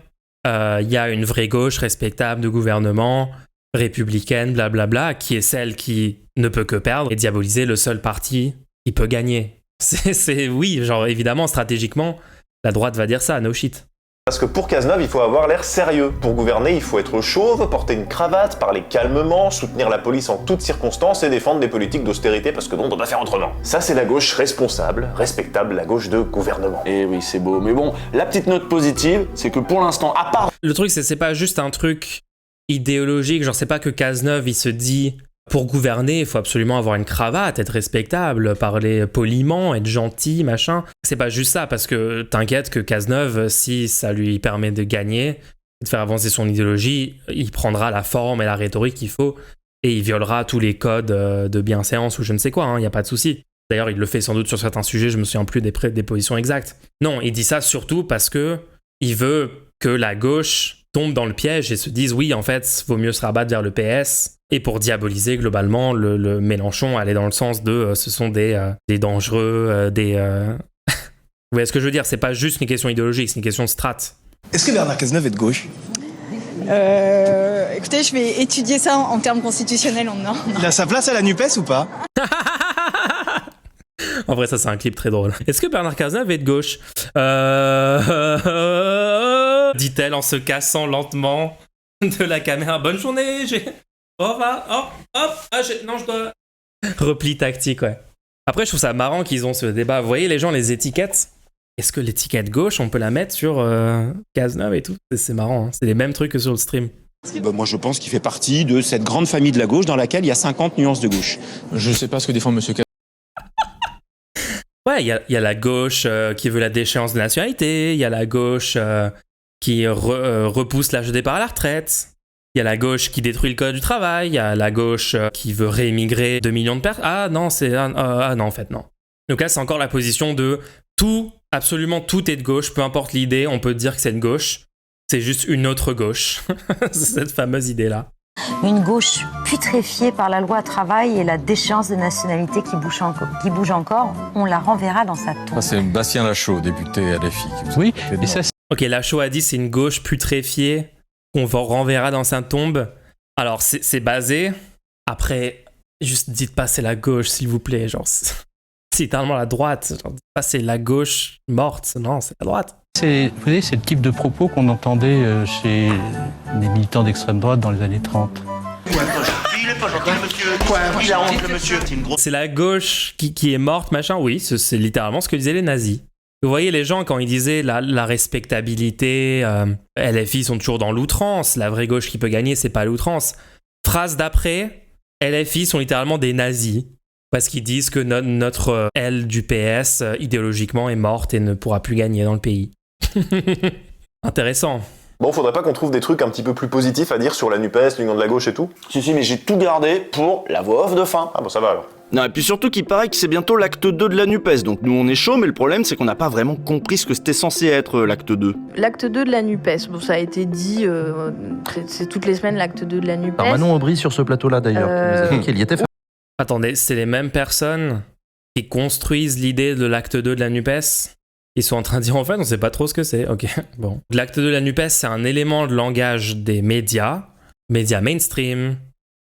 y a une vraie gauche respectable de gouvernement, républicaine, blablabla, qui est celle qui ne peut que perdre et diaboliser le seul parti qui peut gagner. Oui, genre évidemment, stratégiquement, la droite va dire ça, no shit. Parce que pour Cazeneuve, il faut avoir l'air sérieux. Pour gouverner, il faut être chauve, porter une cravate, parler calmement, soutenir la police en toutes circonstances et défendre des politiques d'austérité parce que non, on doit pas faire autrement. Ça, c'est la gauche responsable, respectable, la gauche de gouvernement. Et oui, c'est beau. Mais bon, la petite note positive, c'est que pour l'instant, à part... Le truc, c'est pas juste un truc idéologique, genre c'est pas que Cazeneuve, il se dit... Pour gouverner, il faut absolument avoir une cravate, être respectable, parler poliment, être gentil, machin. C'est pas juste ça, parce que t'inquiète que Cazeneuve, si ça lui permet de gagner, de faire avancer son idéologie, il prendra la forme et la rhétorique qu'il faut, et il violera tous les codes de bienséance ou je ne sais quoi, y a pas de souci. D'ailleurs, il le fait sans doute sur certains sujets, je me souviens plus des positions exactes. Non, il dit ça surtout parce que il veut que la gauche tombe dans le piège et se dise oui, en fait, vaut mieux se rabattre vers le PS. Et pour diaboliser globalement le Mélenchon, aller dans le sens de ce sont des dangereux, Vous voyez ce que je veux dire ? C'est pas juste une question idéologique, c'est une question de strat. Est-ce que Bernard Cazeneuve est de gauche ? Écoutez, je vais étudier ça en termes constitutionnels. Non. Il a sa place à la NUPES ou pas ? En vrai, ça c'est un clip très drôle. Est-ce que Bernard Cazeneuve est de gauche ? Dit-elle en se cassant lentement de la caméra. Bonne journée, hop, non, je dois... Repli tactique, ouais. Après, je trouve ça marrant qu'ils ont ce débat. Vous voyez, les gens, les étiquettes. Est-ce que l'étiquette gauche, on peut la mettre sur Cazeneuve et tout ? C'est marrant, c'est les mêmes trucs que sur le stream. Moi, je pense qu'il fait partie de cette grande famille de la gauche dans laquelle il y a 50 nuances de gauche. Je sais pas ce que défend Monsieur Cazeneuve. Ouais, il y a la gauche qui veut la déchéance de nationalité, il y a la gauche qui repousse l'âge de départ à la retraite. Il y a la gauche qui détruit le code du travail, il y a la gauche qui veut réémigrer 2 millions de personnes. Ah non, non, en fait, non. Donc là, c'est encore la position de tout, absolument tout est de gauche, peu importe l'idée, on peut dire que c'est de gauche. C'est juste une autre gauche. C'est cette fameuse idée-là. Une gauche putréfiée par la loi travail et la déchéance de nationalité qui bouge encore, on la renverra dans sa tombe. Ça, c'est Bastien Lachaud, député LFI. Oui, et ça, ok, Lachaud a dit c'est une gauche putréfiée qu'on renverra dans sa tombe. Alors, c'est basé. Après, juste dites pas c'est la gauche, s'il vous plaît. Genre, c'est littéralement la droite. Genre, dites pas c'est la gauche morte. Non, c'est la droite. Vous voyez, c'est le type de propos qu'on entendait chez les militants d'extrême droite dans les années 30. C'est la gauche qui est morte, machin. Oui, c'est littéralement ce que disaient les nazis. Vous voyez, les gens, quand ils disaient la respectabilité, LFI sont toujours dans l'outrance, la vraie gauche qui peut gagner, c'est pas l'outrance. Phrase d'après, LFI sont littéralement des nazis, parce qu'ils disent que notre aile du PS, idéologiquement, est morte et ne pourra plus gagner dans le pays. Intéressant. Bon, faudrait pas qu'on trouve des trucs un petit peu plus positifs à dire sur la NUPES, l'Union de la gauche et tout ? Si, mais j'ai tout gardé pour la voix off de fin. Ah bon, ça va alors. Non, et puis surtout qu'il paraît que c'est bientôt l'acte 2 de la NUPES, donc nous on est chaud, mais le problème c'est qu'on n'a pas vraiment compris ce que c'était censé être l'acte 2. L'acte 2 de la NUPES, bon, ça a été dit, c'est toutes les semaines l'acte 2 de la NUPES. Par Manon Aubry sur ce plateau-là d'ailleurs, qui nous a dit qu'elle y était. Attendez, c'est les mêmes personnes qui construisent l'idée de l'acte 2 de la NUPES ? Ils sont en train de dire en fait, on sait pas trop ce que c'est. Ok, bon. L'acte 2 de la NUPES, c'est un élément de langage des médias mainstream,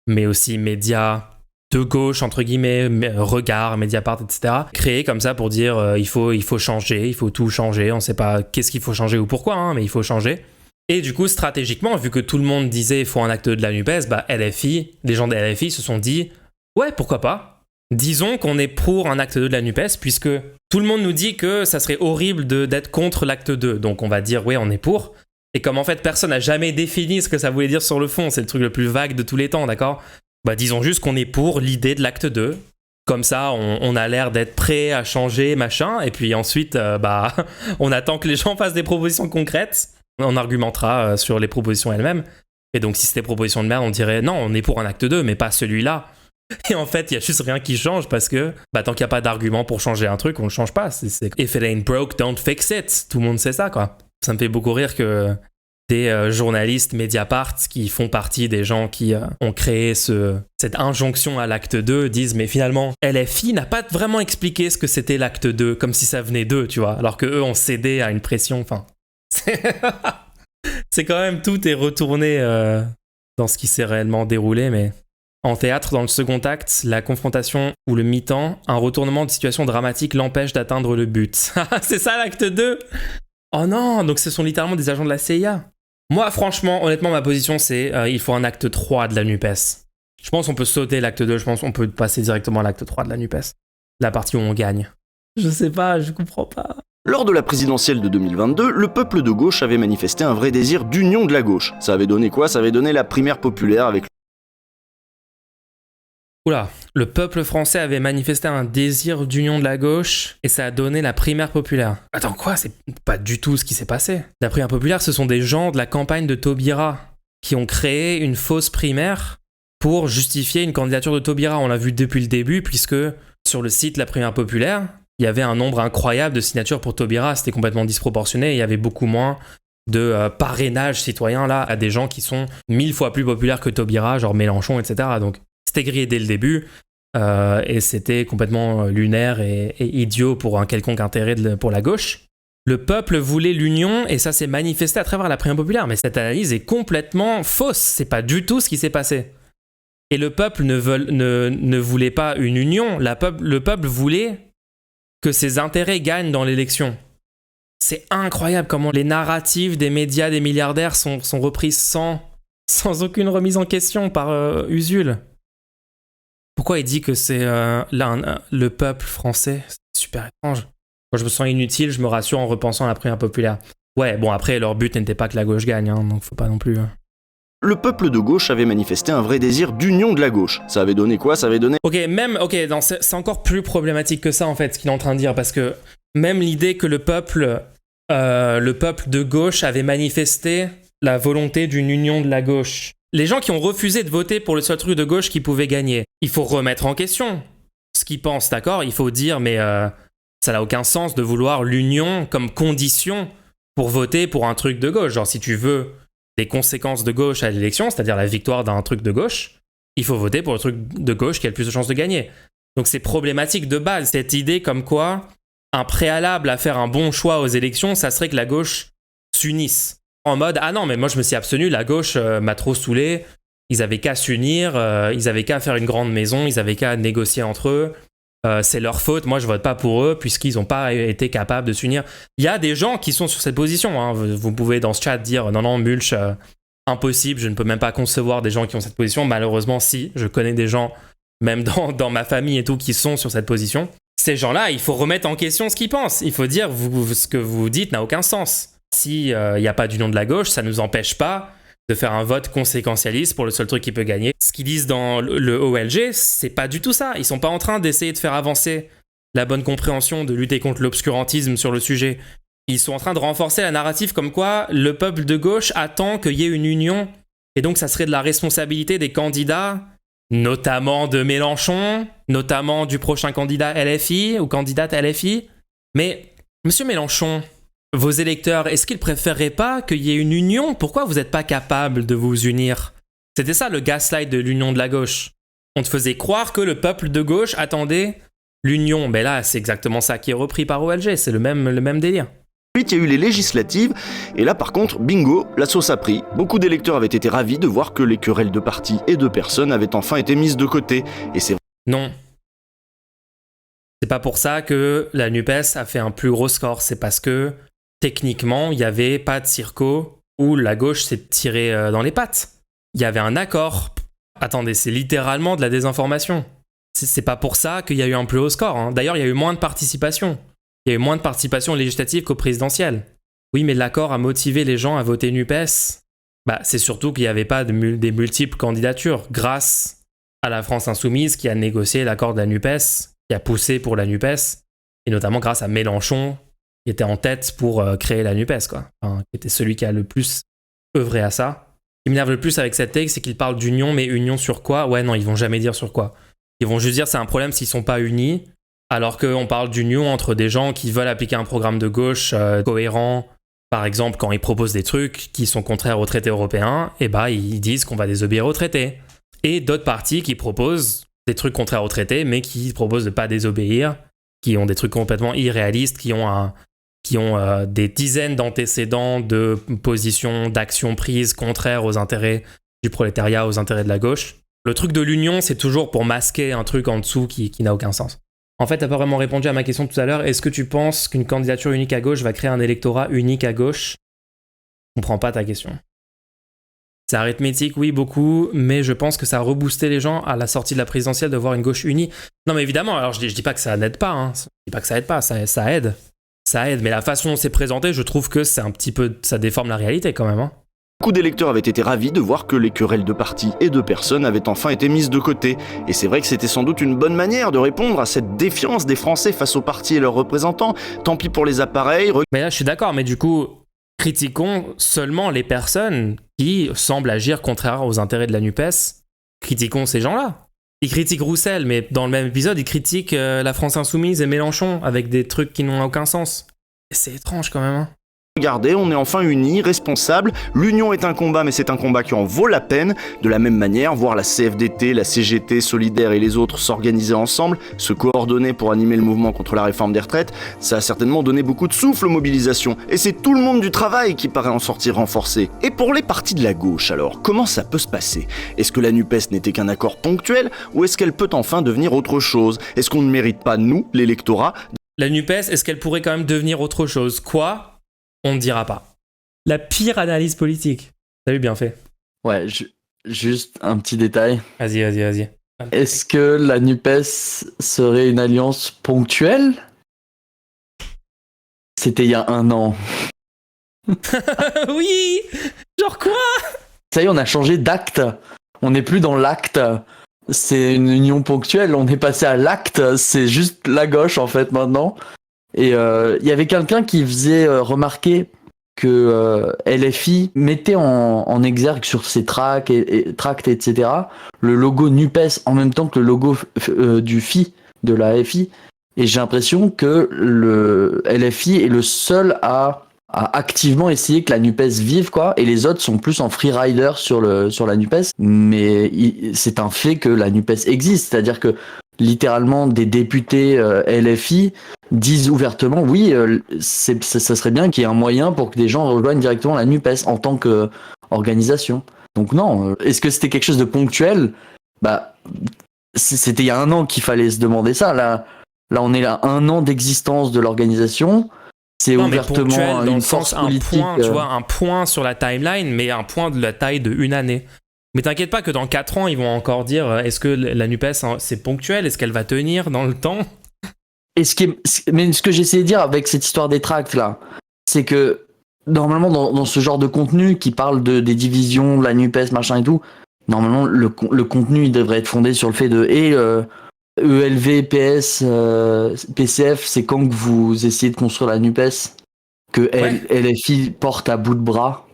mais aussi médias de gauche, entre guillemets, Regard, Mediapart, etc., créés comme ça pour dire il faut changer, il faut tout changer, on sait pas qu'est-ce qu'il faut changer ou pourquoi, hein, mais il faut changer. Et du coup, stratégiquement, vu que tout le monde disait il faut un acte 2 de la NUPES, bah LFI, les gens de LFI se sont dit ouais, pourquoi pas. Disons qu'on est pour un acte 2 de la NUPES, puisque tout le monde nous dit que ça serait horrible d'être contre l'acte 2, donc on va dire ouais, on est pour. Et comme en fait personne n'a jamais défini ce que ça voulait dire sur le fond, c'est le truc le plus vague de tous les temps, d'accord ? Bah disons juste qu'on est pour l'idée de l'acte 2. Comme ça, on a l'air d'être prêt à changer, machin, et puis ensuite, on attend que les gens fassent des propositions concrètes. On argumentera sur les propositions elles-mêmes. Et donc si c'était proposition de merde, on dirait non, on est pour un acte 2, mais pas celui-là. Et en fait, il y a juste rien qui change parce que tant qu'il n'y a pas d'argument pour changer un truc, on le change pas. C'est if it ain't broke, don't fix it. Tout le monde sait ça, quoi. Ça me fait beaucoup rire que des journalistes Mediapart qui font partie des gens qui ont créé cette injonction à l'acte 2 disent mais finalement LFI n'a pas vraiment expliqué ce que c'était l'acte 2 comme si ça venait d'eux, tu vois, alors que eux ont cédé à une pression, enfin c'est quand même tout est retourné dans ce qui s'est réellement déroulé. Mais en théâtre, dans le second acte, la confrontation ou le mi-temps, un retournement de situation dramatique l'empêche d'atteindre le but. C'est ça l'acte 2 ? Oh non, donc ce sont littéralement des agents de la CIA. Moi, franchement, honnêtement, ma position, c'est il faut un acte 3 de la NUPES. Je pense qu'on peut sauter l'acte 2, je pense qu'on peut passer directement à l'acte 3 de la NUPES. La partie où on gagne. Je sais pas, je comprends pas. Lors de la présidentielle de 2022, le peuple de gauche avait manifesté un vrai désir d'union de la gauche. Ça avait donné quoi ? Ça avait donné la primaire populaire avec... Oula, le peuple français avait manifesté un désir d'union de la gauche et ça a donné la primaire populaire. Attends, quoi ? C'est pas du tout ce qui s'est passé. La primaire populaire, ce sont des gens de la campagne de Taubira qui ont créé une fausse primaire pour justifier une candidature de Taubira. On l'a vu depuis le début puisque sur le site La Primaire Populaire, il y avait un nombre incroyable de signatures pour Taubira. C'était complètement disproportionné. Il y avait beaucoup moins de parrainage citoyen là à des gens qui sont 1000 fois plus populaires que Taubira, genre Mélenchon, etc. Donc c'était grillé dès le début et c'était complètement lunaire et idiot pour un quelconque intérêt pour la gauche. Le peuple voulait l'union et ça s'est manifesté à travers la primaire populaire. Mais cette analyse est complètement fausse. C'est pas du tout ce qui s'est passé. Et le peuple ne voulait pas une union. Le peuple voulait que ses intérêts gagnent dans l'élection. C'est incroyable comment les narratifs des médias des milliardaires sont reprises sans aucune remise en question par Usul. Pourquoi il dit que c'est le peuple français ? C'est super étrange. Quand je me sens inutile, je me rassure en repensant à la primaire populaire. Ouais, bon après, leur but n'était pas que la gauche gagne, hein, donc faut pas non plus... Le peuple de gauche avait manifesté un vrai désir d'union de la gauche. Ça avait donné quoi ? Ça avait donné... Non, c'est encore plus problématique que ça en fait, ce qu'il est en train de dire, parce que même l'idée que le peuple de gauche avait manifesté la volonté d'une union de la gauche. Les gens qui ont refusé de voter pour le seul truc de gauche qui pouvait gagner, il faut remettre en question ce qu'ils pensent, d'accord ? Il faut dire, mais ça n'a aucun sens de vouloir l'union comme condition pour voter pour un truc de gauche. Genre, si tu veux des conséquences de gauche à l'élection, c'est-à-dire la victoire d'un truc de gauche, il faut voter pour le truc de gauche qui a le plus de chances de gagner. Donc c'est problématique de base, cette idée comme quoi un préalable à faire un bon choix aux élections, ça serait que la gauche s'unisse. En mode, ah non, mais moi je me suis abstenu, la gauche m'a trop saoulé, ils avaient qu'à s'unir, ils avaient qu'à faire une grande maison, ils avaient qu'à négocier entre eux, c'est leur faute, moi je vote pas pour eux puisqu'ils n'ont pas été capables de s'unir. Il y a des gens qui sont sur cette position, hein. Vous pouvez dans ce chat dire non Mulch, impossible, je ne peux même pas concevoir des gens qui ont cette position. Malheureusement si, je connais des gens même dans ma famille et tout qui sont sur cette position. Ces gens-là, il faut remettre en question ce qu'ils pensent, il faut dire ce que vous dites n'a aucun sens. Si il n'y a pas d'union de la gauche, ça ne nous empêche pas de faire un vote conséquentialiste pour le seul truc qui peut gagner. Ce qu'ils disent dans le OLG, c'est pas du tout ça. Ils sont pas en train d'essayer de faire avancer la bonne compréhension, de lutter contre l'obscurantisme sur le sujet. Ils sont en train de renforcer la narrative comme quoi le peuple de gauche attend qu'il y ait une union. Et donc ça serait de la responsabilité des candidats, notamment de Mélenchon, notamment du prochain candidat LFI ou candidate LFI. Mais, monsieur Mélenchon, vos électeurs, est-ce qu'ils préféreraient pas qu'il y ait une union ? Pourquoi vous n'êtes pas capable de vous unir ? C'était ça le gaslight de l'union de la gauche. On te faisait croire que le peuple de gauche attendait l'union. Mais là, c'est exactement ça qui est repris par OLG, c'est le même délire. Ensuite, il y a eu les législatives, et là par contre, bingo, la sauce a pris. Beaucoup d'électeurs avaient été ravis de voir que les querelles de partis et de personnes avaient enfin été mises de côté. Et c'est Non. C'est pas pour ça que la NUPES a fait un plus gros score. C'est parce que, techniquement, il n'y avait pas de circo où la gauche s'est tirée dans les pattes. Il y avait un accord. Attendez, c'est littéralement de la désinformation. C'est pas pour ça qu'il y a eu un plus haut score. Hein. D'ailleurs, il y a eu moins de participation. Il y a eu moins de participation législative qu'au présidentiel. Oui, mais l'accord a motivé les gens à voter NUPES. C'est surtout qu'il n'y avait pas des multiples candidatures grâce à la France Insoumise qui a négocié l'accord de la NUPES, qui a poussé pour la NUPES, et notamment grâce à Mélenchon, qui était en tête pour créer la NUPES, quoi. Enfin, qui était celui qui a le plus œuvré à ça. Ce qui m'énerve le plus avec cette texte, c'est qu'ils parlent d'union, mais union sur quoi ? Ouais, non, ils vont jamais dire sur quoi. Ils vont juste dire c'est un problème s'ils sont pas unis, alors qu'on parle d'union entre des gens qui veulent appliquer un programme de gauche cohérent. Par exemple, quand ils proposent des trucs qui sont contraires aux traités européens, ils disent qu'on va désobéir aux traités. Et d'autres partis qui proposent des trucs contraires aux traités, mais qui proposent de ne pas désobéir, qui ont des trucs complètement irréalistes, qui ont des dizaines d'antécédents de positions, d'actions prises contraires aux intérêts du prolétariat, aux intérêts de la gauche. Le truc de l'union, c'est toujours pour masquer un truc en dessous qui n'a aucun sens. En fait, t'as pas vraiment répondu à ma question tout à l'heure. Est-ce que tu penses qu'une candidature unique à gauche va créer un électorat unique à gauche ? Je comprends pas ta question. C'est arithmétique, oui, beaucoup, mais je pense que ça a reboosté les gens à la sortie de la présidentielle de voir une gauche unie. Non, mais évidemment, alors je dis pas que ça n'aide pas, hein. Je dis pas que ça aide pas, ça aide. Ça aide, mais la façon dont c'est présenté, je trouve que c'est un petit peu... ça déforme la réalité quand même, hein. Beaucoup d'électeurs avaient été ravis de voir que les querelles de partis et de personnes avaient enfin été mises de côté. Et c'est vrai que c'était sans doute une bonne manière de répondre à cette défiance des Français face aux partis et leurs représentants. Tant pis pour les appareils... Mais là, je suis d'accord, mais du coup, critiquons seulement les personnes qui semblent agir contraire aux intérêts de la NUPES. Critiquons ces gens-là. Ils critiquent Roussel, mais dans le même épisode, ils critiquent la France Insoumise et Mélenchon avec des trucs qui n'ont aucun sens. Et c'est étrange quand même, hein. Regardez, on est enfin unis, responsables. L'union est un combat, mais c'est un combat qui en vaut la peine. De la même manière, voir la CFDT, la CGT, Solidaire et les autres s'organiser ensemble, se coordonner pour animer le mouvement contre la réforme des retraites, ça a certainement donné beaucoup de souffle aux mobilisations. Et c'est tout le monde du travail qui paraît en sortir renforcé. Et pour les partis de la gauche, alors, comment ça peut se passer ? Est-ce que la NUPES n'était qu'un accord ponctuel, ou est-ce qu'elle peut enfin devenir autre chose ? Est-ce qu'on ne mérite pas, nous, l'électorat ? La NUPES, est-ce qu'elle pourrait quand même devenir autre chose ? Quoi ? On ne dira pas. La pire analyse politique. T'as vu, bien fait. Ouais, juste un petit détail. Vas-y. Est-ce que la NUPES serait une alliance ponctuelle ? C'était il y a 1 an. Oui ! Genre quoi ? Ça y est, on a changé d'acte. On n'est plus dans l'acte. C'est une union ponctuelle. On est passé à l'acte. C'est juste la gauche, en fait, maintenant. Et il y avait quelqu'un qui faisait remarquer que LFI mettait en exergue sur ses tracts, etc., le logo NUPES en même temps que le logo du FI, de la FI. Et j'ai l'impression que le LFI est le seul à activement essayer que la NUPES vive, quoi, et les autres sont plus en freerider sur la NUPES. Mais c'est un fait que la NUPES existe, c'est-à-dire que littéralement des députés LFI disent ouvertement oui, ça serait bien qu'il y ait un moyen pour que des gens rejoignent directement la NUPES en tant qu'organisation. Donc non, est-ce que c'était quelque chose de ponctuel ? C'était il y a 1 an qu'il fallait se demander ça. Là on est à 1 an d'existence de l'organisation. C'est non, ouvertement une force politique. Tu vois, un point sur la timeline, mais un point de la taille de 1 année. Mais t'inquiète pas que dans 4 ans, ils vont encore dire est-ce que la NUPES, c'est ponctuel ? Est-ce qu'elle va tenir dans le temps ? Mais ce que j'essayais de dire avec cette histoire des tracts, là, c'est que normalement, dans ce genre de contenu qui parle des divisions, de la NUPES, machin et tout, normalement, le contenu, il devrait être fondé sur le fait de ELV, PS, PCF, c'est quand que vous essayez de construire la NUPES que LFI porte à bout de bras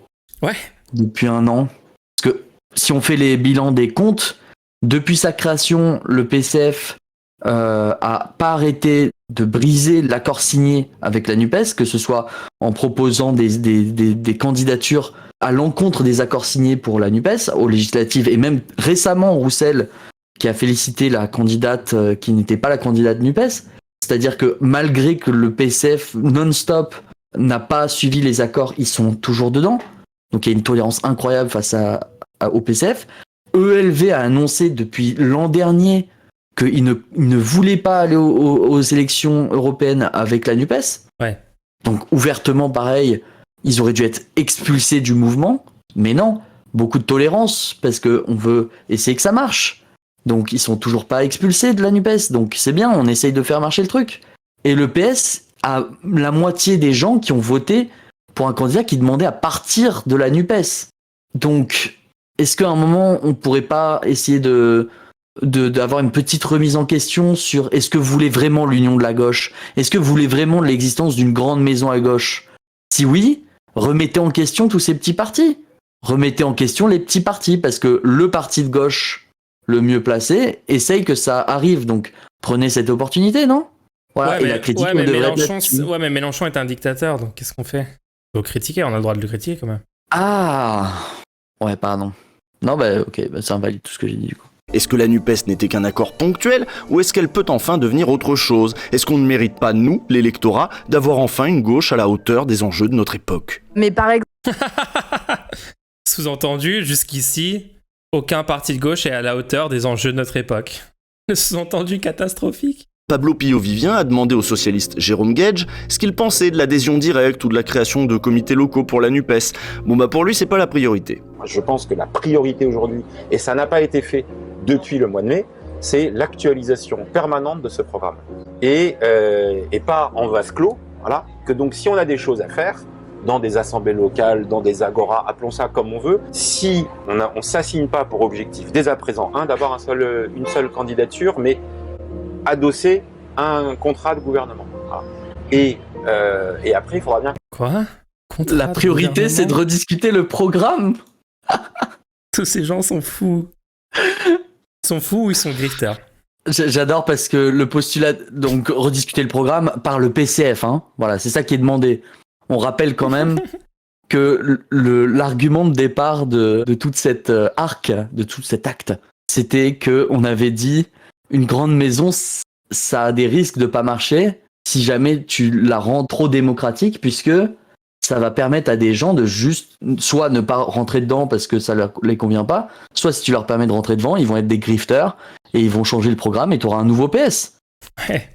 depuis 1 an. Parce que si on fait les bilans des comptes, depuis sa création, le PCF a pas arrêté de briser l'accord signé avec la NUPES, que ce soit en proposant des candidatures à l'encontre des accords signés pour la NUPES, aux législatives, et même récemment Roussel, qui a félicité la candidate qui n'était pas la candidate NUPES. C'est-à-dire que malgré que le PCF non-stop n'a pas suivi les accords, ils sont toujours dedans. Donc il y a une tolérance incroyable face au PCF. ELV a annoncé depuis l'an dernier qu'ils ne voulaient pas aller aux élections européennes avec la NUPES. Ouais. Donc ouvertement pareil, ils auraient dû être expulsés du mouvement, mais non, beaucoup de tolérance, parce qu'on veut essayer que ça marche. Donc ils sont toujours pas expulsés de la NUPES, donc c'est bien, on essaye de faire marcher le truc. Et le PS a la moitié des gens qui ont voté pour un candidat qui demandait à partir de la NUPES. Donc, est-ce qu'à un moment, on pourrait pas essayer d'avoir une petite remise en question sur est-ce que vous voulez vraiment l'union de la gauche ? Est-ce que vous voulez vraiment l'existence d'une grande maison à gauche ? Si oui, remettez en question tous ces petits partis. Remettez en question les petits partis, parce que le parti de gauche le mieux placé essaye que ça arrive. Donc, prenez cette opportunité, non ? Voilà, et la critique, on devrait mais Mélenchon est un dictateur, donc qu'est-ce qu'on fait ? Faut critiquer, on a le droit de le critiquer quand même. Ah ouais, pardon. Non, ok, ça invalide tout ce que j'ai dit du coup. Est-ce que la NUPES n'était qu'un accord ponctuel, ou est-ce qu'elle peut enfin devenir autre chose ? Est-ce qu'on ne mérite pas, nous, l'électorat, d'avoir enfin une gauche à la hauteur des enjeux de notre époque ? Mais par exemple... Sous-entendu, jusqu'ici, aucun parti de gauche est à la hauteur des enjeux de notre époque. Le sous-entendu catastrophique. Pablo Pio-Vivien a demandé au socialiste Jérôme Guedj ce qu'il pensait de l'adhésion directe ou de la création de comités locaux pour la NUPES. Pour lui, c'est pas la priorité. Je pense que la priorité aujourd'hui, et ça n'a pas été fait depuis le mois de mai, c'est l'actualisation permanente de ce programme. Et pas en vase clos, voilà. Que donc si on a des choses à faire, dans des assemblées locales, dans des agoras, appelons ça comme on veut, si on s'assigne pas pour objectif, dès à présent, d'avoir une seule candidature, mais adossé à un contrat de gouvernement. Voilà. Et après, il faudra bien... Quoi ? La priorité, c'est de rediscuter le programme. Tous ces gens sont fous. Ils sont fous ou ils sont grifters ? J'adore parce que le postulat, donc rediscuter le programme par le PCF, voilà, c'est ça qui est demandé. On rappelle quand même que l'argument de départ de toute cette arc, de tout cet acte, c'était qu'on avait dit une grande maison, ça a des risques de pas marcher si jamais tu la rends trop démocratique, puisque ça va permettre à des gens de juste soit ne pas rentrer dedans parce que ça leur les convient pas, soit si tu leur permets de rentrer dedans, ils vont être des grifters et ils vont changer le programme et tu auras un nouveau PS. Ouais.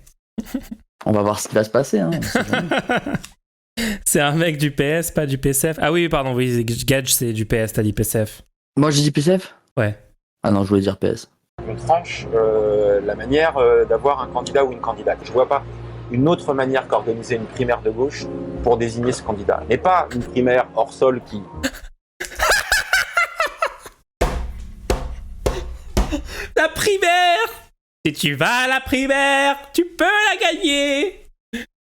On va voir ce qui va se passer. C'est un mec du PS, pas du PCF. Ah oui, pardon, oui, Guedj, c'est du PS, t'as dit PCF. Moi, j'ai dit PCF ? Ouais. Ah non, je voulais dire PS. On tranche la manière d'avoir un candidat ou une candidate. Je vois pas une autre manière qu'organiser une primaire de gauche pour désigner ce candidat. Mais pas une primaire hors sol qui... La primaire ! Si tu vas à la primaire, tu peux la gagner.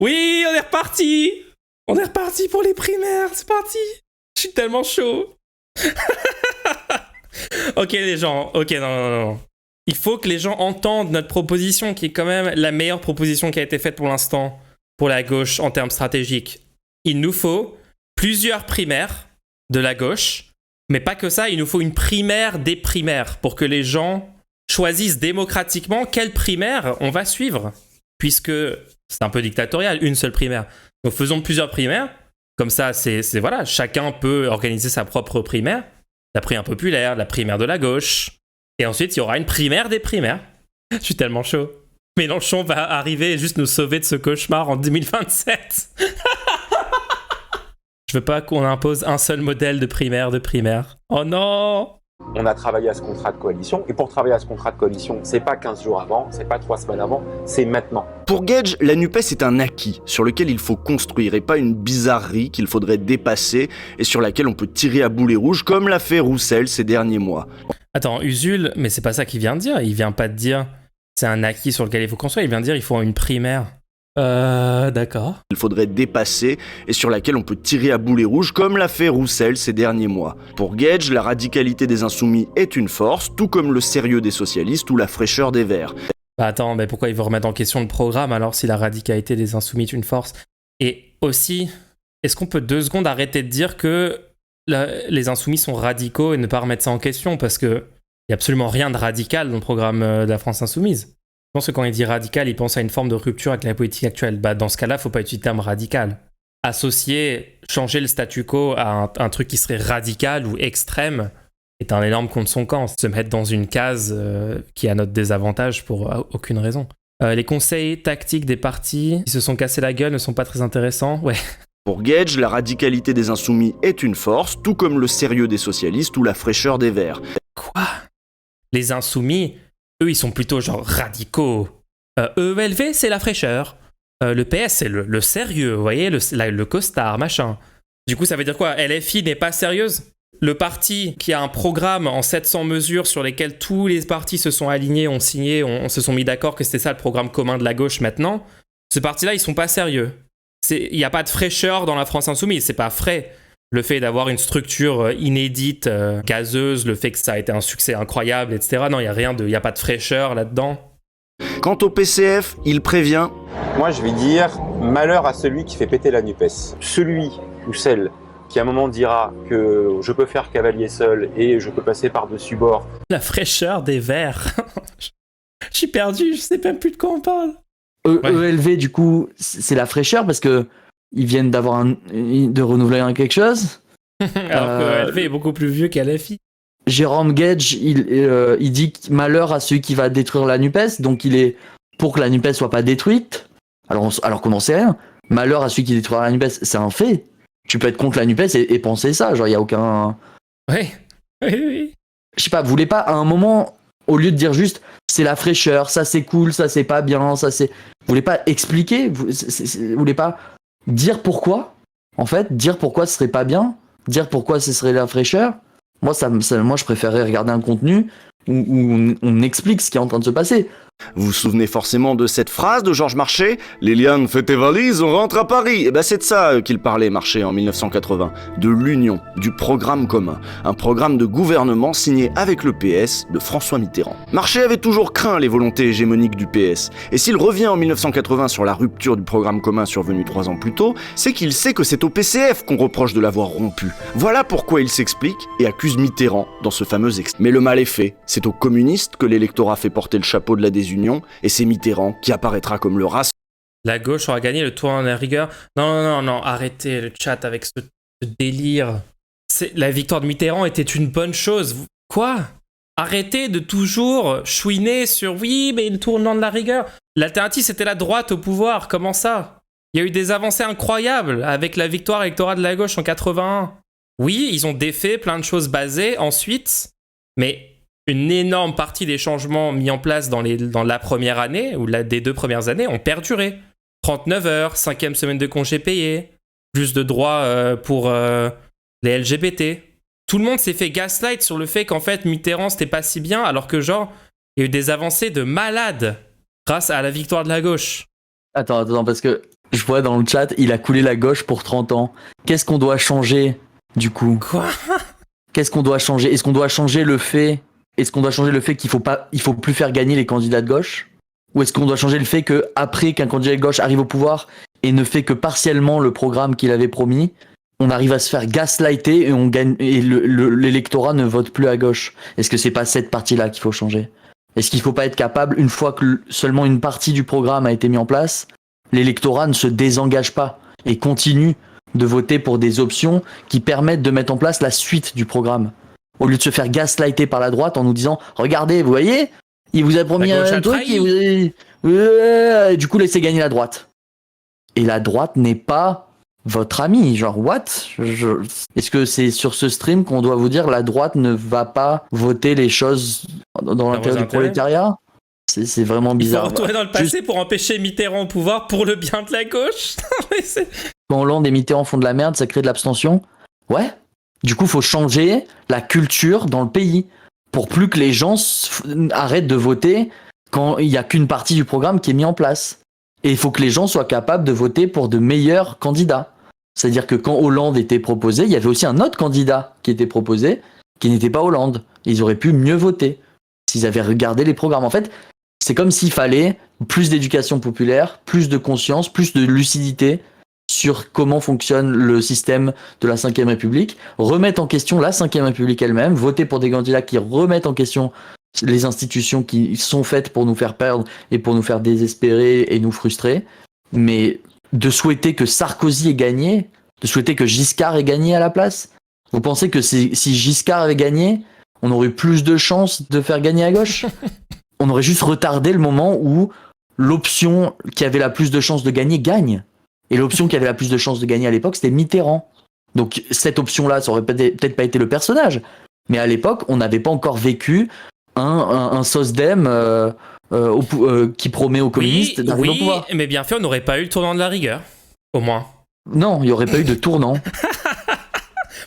Oui, on est reparti. On est reparti pour les primaires, c'est parti. Je suis tellement chaud. Ok les gens, ok non. Il faut que les gens entendent notre proposition qui est quand même la meilleure proposition qui a été faite pour l'instant pour la gauche en termes stratégiques. Il nous faut plusieurs primaires de la gauche, mais pas que ça, il nous faut une primaire des primaires pour que les gens choisissent démocratiquement quelle primaire on va suivre. Puisque c'est un peu dictatorial, une seule primaire. Donc faisons plusieurs primaires, comme ça c'est voilà, chacun peut organiser sa propre primaire. La primaire populaire, la primaire de la gauche. Et ensuite, il y aura une primaire des primaires. Je suis tellement chaud. Mélenchon va arriver et juste nous sauver de ce cauchemar en 2027. Je veux pas qu'on impose un seul modèle de primaire. Oh non! On a travaillé à ce contrat de coalition, et pour travailler à ce contrat de coalition, c'est pas 15 jours avant, c'est pas 3 semaines avant, c'est maintenant. Pour Guedj, la NUPES est un acquis sur lequel il faut construire et pas une bizarrerie qu'il faudrait dépasser et sur laquelle on peut tirer à boulet rouge comme l'a fait Roussel ces derniers mois. Attends, Usul, mais c'est pas ça qu'il vient de dire. Il vient pas de dire c'est un acquis sur lequel il faut construire, il vient de dire il faut une primaire. D'accord. Il faudrait dépasser et sur laquelle on peut tirer à boulet rouge comme l'a fait Roussel ces derniers mois. Pour Guedj, la radicalité des insoumis est une force, tout comme le sérieux des socialistes ou la fraîcheur des Verts. Bah attends, mais pourquoi il veut remettre en question le programme alors si la radicalité des insoumis est une force ? Et aussi, est-ce qu'on peut 2 secondes arrêter de dire que les insoumis sont radicaux et ne pas remettre ça en question, parce qu'il n'y a absolument rien de radical dans le programme de la France Insoumise. Je pense que quand il dit radical, il pense à une forme de rupture avec la politique actuelle. Bah, dans ce cas-là, il ne faut pas utiliser le terme radical. Associer, changer le statu quo à un truc qui serait radical ou extrême, est un énorme contre son camp, se mettre dans une case qui est à notre désavantage pour aucune raison. Les conseils tactiques des partis qui se sont cassés la gueule ne sont pas très intéressants, ouais. Pour Gage, la radicalité des insoumis est une force, tout comme le sérieux des socialistes ou la fraîcheur des Verts. Quoi ? Les insoumis, eux, ils sont plutôt genre radicaux. EELV, c'est la fraîcheur. Le PS, c'est le sérieux, vous voyez, le costard, machin. Du coup, ça veut dire quoi ? LFI n'est pas sérieuse ? Le parti qui a un programme en 700 mesures sur lesquelles tous les partis se sont alignés, ont signé, on se sont mis d'accord que c'était ça le programme commun de la gauche maintenant, ce parti-là, ils sont pas sérieux. Il n'y a pas de fraîcheur dans la France insoumise, c'est pas frais. Le fait d'avoir une structure inédite, gazeuse, le fait que ça a été un succès incroyable, etc. Non, il n'y a pas de fraîcheur là-dedans. Quant au PCF, il prévient. Moi, je vais dire malheur à celui qui fait péter la NUPES. Celui ou celle qui à un moment dira que je peux faire cavalier seul et je peux passer par-dessus bord. La fraîcheur des Verts. Je suis perdu, je sais même plus de quoi on parle. ELV, du coup, c'est la fraîcheur parce que ils viennent de renouveler quelque chose. Alors que LV est beaucoup plus vieux qu'LFI. Jérôme Gage, il dit malheur à celui qui va détruire la NUPES, donc il est pour que la NUPES soit pas détruite, alors qu'on n'en sait rien. Malheur à celui qui détruira la NUPES, c'est un fait. Tu peux être contre la NUPES et penser ça, genre il y a aucun... Oui. Je sais pas, vous voulez pas à un moment, au lieu de dire juste c'est la fraîcheur, ça c'est cool, ça c'est pas bien, ça c'est... Vous voulez pas expliquer, vous voulez pas dire pourquoi, en fait, dire pourquoi ce serait pas bien, dire pourquoi ce serait la fraîcheur. Moi, moi je préférerais regarder un contenu où on explique ce qui est en train de se passer. Vous vous souvenez forcément de cette phrase de Georges Marchais ? Liliane, fais tes valises, on rentre à Paris. Et ben c'est de ça qu'il parlait, Marchais, en 1980. De l'union, du programme commun. Un programme de gouvernement signé avec le PS de François Mitterrand. Marchais avait toujours craint les volontés hégémoniques du PS. Et s'il revient en 1980 sur la rupture du programme commun survenu 3 ans plus tôt, c'est qu'il sait que c'est au PCF qu'on reproche de l'avoir rompu. Voilà pourquoi il s'explique et accuse Mitterrand dans ce fameux extrait. Mais le mal est fait. C'est aux communistes que l'électorat fait porter le chapeau de la désunion. Et c'est Mitterrand qui apparaîtra comme le race. La gauche aura gagné le tour en la rigueur. Non, arrêtez le chat avec ce délire. La victoire de Mitterrand était une bonne chose. Quoi ? Arrêtez de toujours chouiner sur oui, mais le tournant de la rigueur. L'alternative, c'était la droite au pouvoir. Comment ça ? Il y a eu des avancées incroyables avec la victoire électorale de la gauche en 81. Oui, ils ont défait plein de choses basées ensuite, mais une énorme partie des changements mis en place dans la première année, ou des 2 premières années, ont perduré. 39 heures, 5e semaine de congé payé, plus de droits pour les LGBT. Tout le monde s'est fait gaslight sur le fait qu'en fait, Mitterrand, c'était pas si bien, alors que genre, il y a eu des avancées de malades grâce à la victoire de la gauche. Attends, parce que je vois dans le chat, il a coulé la gauche pour 30 ans. Qu'est-ce qu'on doit changer, du coup ? Quoi ? Qu'est-ce qu'on doit changer ? Est-ce qu'on doit changer le fait qu'il faut plus faire gagner les candidats de gauche ? Ou est-ce qu'on doit changer le fait que après qu'un candidat de gauche arrive au pouvoir et ne fait que partiellement le programme qu'il avait promis, on arrive à se faire gaslighter et on gagne et l'électorat ne vote plus à gauche ? Est-ce que c'est pas cette partie-là qu'il faut changer ? Est-ce qu'il faut pas être capable, une fois que seulement une partie du programme a été mis en place, l'électorat ne se désengage pas et continue de voter pour des options qui permettent de mettre en place la suite du programme ? Au lieu de se faire gaslighter par la droite en nous disant « Regardez, vous voyez, il vous a promis un truc et du coup, laissez gagner la droite. » Et la droite n'est pas votre ami. Genre, what ? Est-ce que c'est sur ce stream qu'on doit vous dire « La droite ne va pas voter les choses dans l'intérêt du prolétariat ?» C'est vraiment bizarre. Il faut retourner dans le passé pour empêcher Mitterrand au pouvoir pour le bien de la gauche. Quand Hollande et Mitterrand font de la merde, ça crée de l'abstention. Ouais. Du coup, il faut changer la culture dans le pays pour plus que les gens arrêtent de voter quand il n'y a qu'une partie du programme qui est mis en place. Et il faut que les gens soient capables de voter pour de meilleurs candidats. C'est-à-dire que quand Hollande était proposé, il y avait aussi un autre candidat qui était proposé qui n'était pas Hollande. Ils auraient pu mieux voter s'ils avaient regardé les programmes. En fait, c'est comme s'il fallait plus d'éducation populaire, plus de conscience, plus de lucidité sur comment fonctionne le système de la Ve République, remettre en question la Ve République elle-même, voter pour des candidats qui remettent en question les institutions qui sont faites pour nous faire perdre et pour nous faire désespérer et nous frustrer, mais de souhaiter que Sarkozy ait gagné, de souhaiter que Giscard ait gagné à la place. Vous pensez que si Giscard avait gagné, on aurait eu plus de chances de faire gagner à gauche. On aurait juste retardé le moment où l'option qui avait la plus de chances de gagner gagne. Et l'option qui avait la plus de chances de gagner à l'époque, c'était Mitterrand. Donc cette option-là, ça aurait peut-être pas été le personnage. Mais à l'époque, on n'avait pas encore vécu un SOSDEM qui promet aux communistes d'arriver au pouvoir. Oui, mais bien fait, on n'aurait pas eu le tournant de la rigueur, au moins. Non, il n'y aurait pas eu de tournant.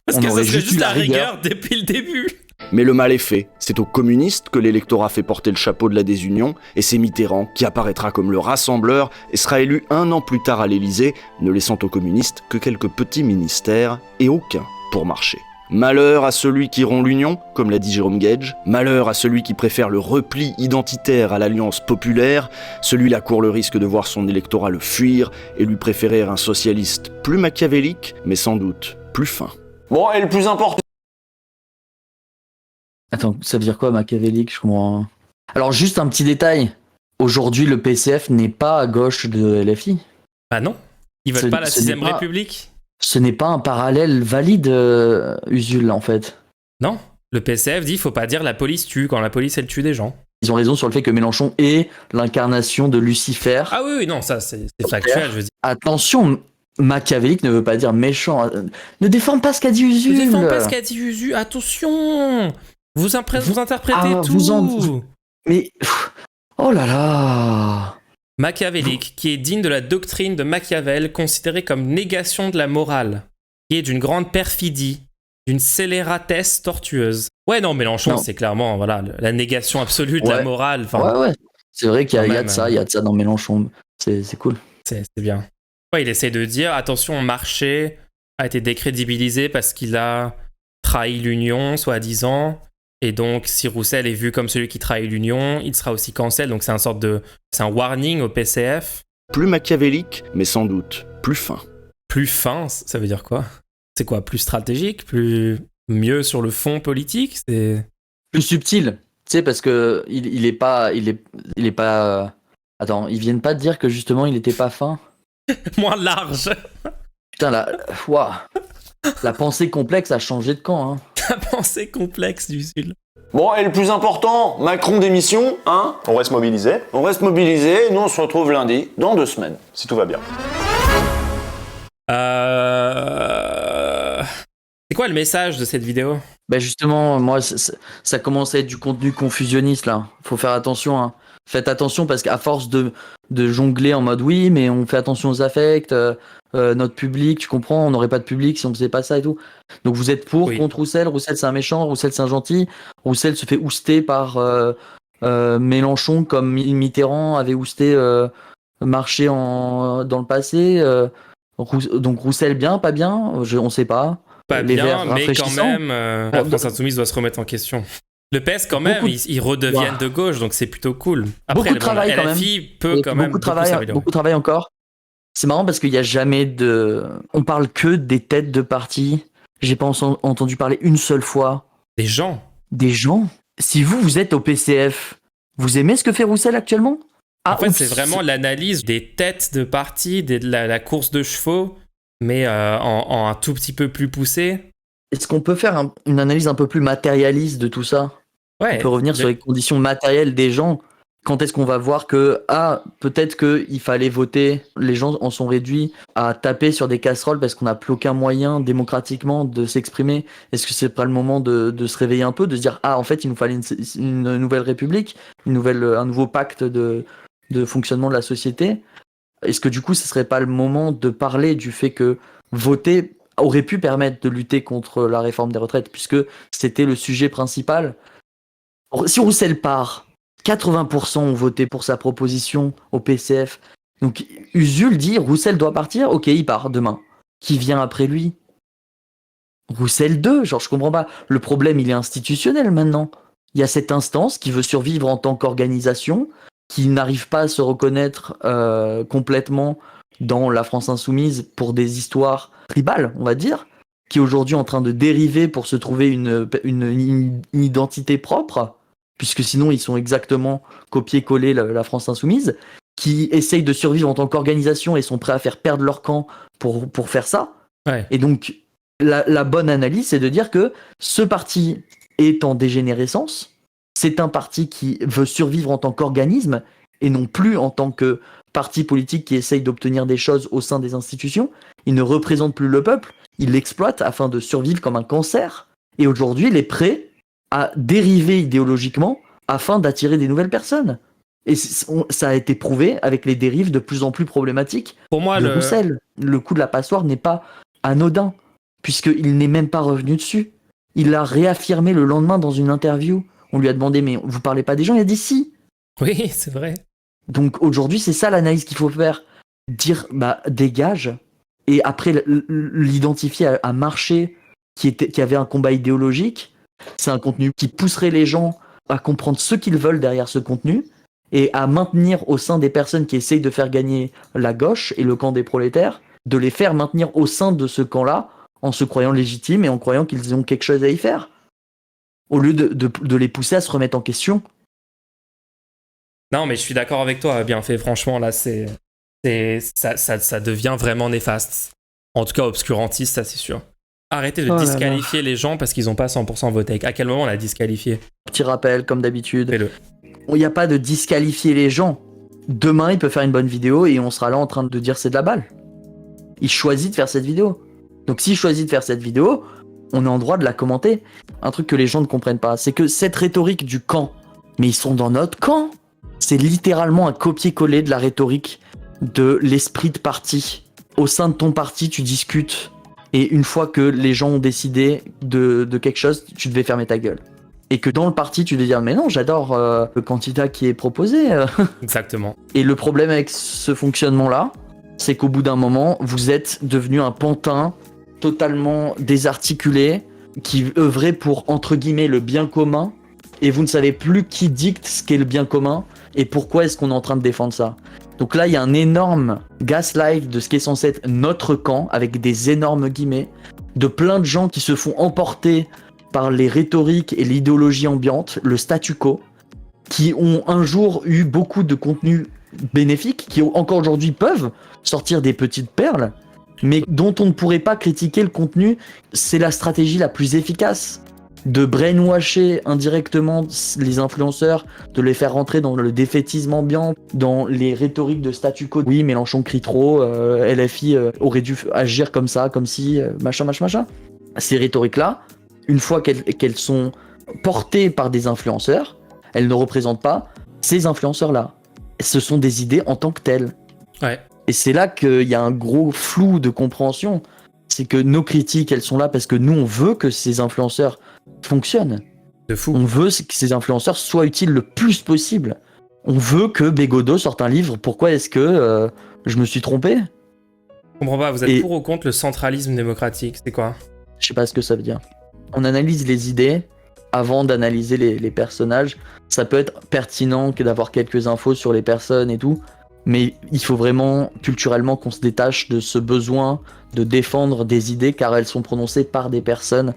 Parce que ça serait juste la rigueur depuis le début. Mais le mal est fait. C'est aux communistes que l'électorat fait porter le chapeau de la désunion, et c'est Mitterrand qui apparaîtra comme le rassembleur et sera élu 1 an plus tard à l'Élysée, ne laissant aux communistes que quelques petits ministères et aucun pour marcher. Malheur à celui qui rompt l'union, comme l'a dit Jérôme Gage. Malheur à celui qui préfère le repli identitaire à l'alliance populaire. Celui-là court le risque de voir son électorat le fuir et lui préférer un socialiste plus machiavélique, mais sans doute plus fin. Bon, et le plus important... Attends, ça veut dire quoi, machiavélique? Je comprends. Alors, juste un petit détail. Aujourd'hui, le PCF n'est pas à gauche de LFI. Ah non? Ils veulent pas la 6ème République? Ce n'est pas un parallèle valide, Usul, en fait. Non. Le PCF dit qu'il faut pas dire la police tue quand la police, elle tue des gens. Ils ont raison sur le fait que Mélenchon est l'incarnation de Lucifer. Ah oui, non, ça, c'est factuel, je veux dire. Attention, machiavélique ne veut pas dire méchant. Ne défends pas ce qu'a dit Usul. Ne défends pas ce qu'a dit Usul, attention! Vous interprétez tout. Mais... Oh là là. Machiavélique, qui est digne de la doctrine de Machiavel, considérée comme négation de la morale, qui est d'une grande perfidie, d'une scélératesse tortueuse. Ouais, non, Mélenchon, c'est clairement voilà, la négation absolue de la morale. Ouais. C'est vrai qu'il y a de ça dans Mélenchon. C'est cool. C'est bien. Ouais, il essaie de dire, attention, Marché a été décrédibilisé parce qu'il a trahi l'Union, soi-disant. Et donc, si Roussel est vu comme celui qui trahit l'Union, il sera aussi cancel. Donc, c'est un warning au PCF. Plus machiavélique, mais sans doute plus fin. Plus fin, ça veut dire quoi? C'est quoi? Plus stratégique? Mieux sur le fond politique? C'est plus subtil. Tu sais, parce que il est pas. Attends, ils viennent pas de dire que justement il était pas fin? Moins large. Putain, la pensée complexe a changé de camp, hein. La pensée complexe du Sud. Bon, et le plus important, Macron démission, hein? On reste mobilisé. On reste mobilisé, nous on se retrouve lundi, dans 2 semaines. Si tout va bien. C'est quoi le message de cette vidéo? Bah justement, moi, ça commence à être du contenu confusionniste, là. Faut faire attention, hein. Faites attention, parce qu'à force de jongler en mode oui, mais on fait attention aux affects, notre public, tu comprends, on n'aurait pas de public si on faisait pas ça et tout. Donc vous êtes contre Roussel c'est un méchant, Roussel c'est un gentil, Roussel se fait ouster par Mélenchon comme Mitterrand avait ousté Marché dans le passé. Donc Roussel bien, pas bien, on sait pas. Pas bien, mais quand même, la France Insoumise doit se remettre en question. Le PS, quand même, ils redeviennent de gauche, donc c'est plutôt cool. Après, beaucoup de travail, quand même. Peut quand même beaucoup de travail encore. C'est marrant parce qu'il n'y a jamais de... On parle que des têtes de parti. J'ai pas entendu parler une seule fois. Des gens. Si vous êtes au PCF, vous aimez ce que fait Roussel actuellement? En fait, c'est vraiment l'analyse des têtes de parti, de la course de chevaux, mais en un tout petit peu plus poussé. Est-ce qu'on peut faire une analyse un peu plus matérialiste de tout ça? On peut revenir sur les conditions matérielles des gens. Quand est-ce qu'on va voir que, peut-être qu'il fallait voter, les gens en sont réduits à taper sur des casseroles parce qu'on n'a plus aucun moyen démocratiquement de s'exprimer. Est-ce que c'est pas le moment de se réveiller un peu, de se dire, en fait, il nous fallait une nouvelle république, un nouveau pacte de fonctionnement de la société? Est-ce que du coup, ce serait pas le moment de parler du fait que voter aurait pu permettre de lutter contre la réforme des retraites, puisque c'était le sujet principal? Si Roussel part, 80% ont voté pour sa proposition au PCF. Donc Usul dit Roussel doit partir, ok, il part demain. Qui vient après lui? Roussel 2, je comprends pas. Le problème, il est institutionnel maintenant. Il y a cette instance qui veut survivre en tant qu'organisation, qui n'arrive pas à se reconnaître complètement dans la France Insoumise pour des histoires tribales, on va dire, qui est aujourd'hui en train de dériver pour se trouver une identité propre, puisque sinon ils sont exactement copier-coller la France Insoumise, qui essayent de survivre en tant qu'organisation et sont prêts à faire perdre leur camp pour faire ça. Ouais. Et donc la bonne analyse, c'est de dire que ce parti est en dégénérescence. C'est un parti qui veut survivre en tant qu'organisme et non plus en tant que parti politique qui essaye d'obtenir des choses au sein des institutions. Il ne représente plus le peuple, il l'exploite afin de survivre comme un cancer. Et aujourd'hui, il est prêt à dériver idéologiquement afin d'attirer des nouvelles personnes. Et ça a été prouvé avec les dérives de plus en plus problématiques Pour moi, de Roussel. Le coup de la passoire n'est pas anodin, puisqu'il n'est même pas revenu dessus. Il l'a réaffirmé le lendemain dans une interview. On lui a demandé, mais vous parlez pas des gens? Il a dit si. Oui, c'est vrai. Donc aujourd'hui, c'est ça l'analyse qu'il faut faire. Dire, dégage. Et après, l'identifier à Marché, qui avait un combat idéologique. C'est un contenu qui pousserait les gens à comprendre ce qu'ils veulent derrière ce contenu et à maintenir au sein des personnes qui essayent de faire gagner la gauche et le camp des prolétaires, de les faire maintenir au sein de ce camp-là en se croyant légitimes et en croyant qu'ils ont quelque chose à y faire, au lieu de les pousser à se remettre en question. Non, mais je suis d'accord avec toi, bien fait. Franchement, là, ça devient vraiment néfaste. En tout cas, obscurantiste, ça c'est sûr. Arrêtez de disqualifier les gens parce qu'ils n'ont pas 100% voté. À quel moment on l'a disqualifié? Petit rappel, comme d'habitude. Fais-le. Il n'y a pas de disqualifier les gens. Demain, il peut faire une bonne vidéo et on sera là en train de dire c'est de la balle. Il choisit de faire cette vidéo. Donc s'il choisit de faire cette vidéo, on est en droit de la commenter. Un truc que les gens ne comprennent pas, c'est que cette rhétorique du camp, mais ils sont dans notre camp. C'est littéralement un copier-coller de la rhétorique de l'esprit de parti. Au sein de ton parti, tu discutes. Et une fois que les gens ont décidé de quelque chose, tu devais fermer ta gueule. Et que dans le parti, tu devais dire « Mais non, j'adore le candidat qui est proposé. » Exactement. Et le problème avec ce fonctionnement-là, c'est qu'au bout d'un moment, vous êtes devenu un pantin totalement désarticulé qui œuvrait pour, entre guillemets, le bien commun. Et vous ne savez plus qui dicte ce qu'est le bien commun et pourquoi est-ce qu'on est en train de défendre ça. Donc là, il y a un énorme gaslight de ce qui est censé être notre camp, avec des énormes guillemets, de plein de gens qui se font emporter par les rhétoriques et l'idéologie ambiante, le statu quo, qui ont un jour eu beaucoup de contenus bénéfiques, qui encore aujourd'hui peuvent sortir des petites perles, mais dont on ne pourrait pas critiquer le contenu. C'est la stratégie la plus efficace. De brainwasher indirectement les influenceurs, de les faire rentrer dans le défaitisme ambiant, dans les rhétoriques de statu quo. Oui, Mélenchon crie trop, LFI aurait dû agir comme ça, comme si, machin. Ces rhétoriques-là, une fois qu'elles sont portées par des influenceurs, elles ne représentent pas ces influenceurs-là. Ce sont des idées en tant que telles. Ouais. Et c'est là qu'il y a un gros flou de compréhension. C'est que nos critiques, elles sont là parce que nous, on veut que ces influenceurs fonctionnent. De fou. On veut que ces influenceurs soient utiles le plus possible. On veut que Bégodeau sorte un livre. Pourquoi est-ce que je me suis trompé? Je comprends pas, vous êtes pour ou contre le centralisme démocratique? C'est quoi? Je sais pas ce que ça veut dire. On analyse les idées avant d'analyser les personnages. Ça peut être pertinent que d'avoir quelques infos sur les personnes et tout, mais il faut vraiment culturellement qu'on se détache de ce besoin de défendre des idées car elles sont prononcées par des personnes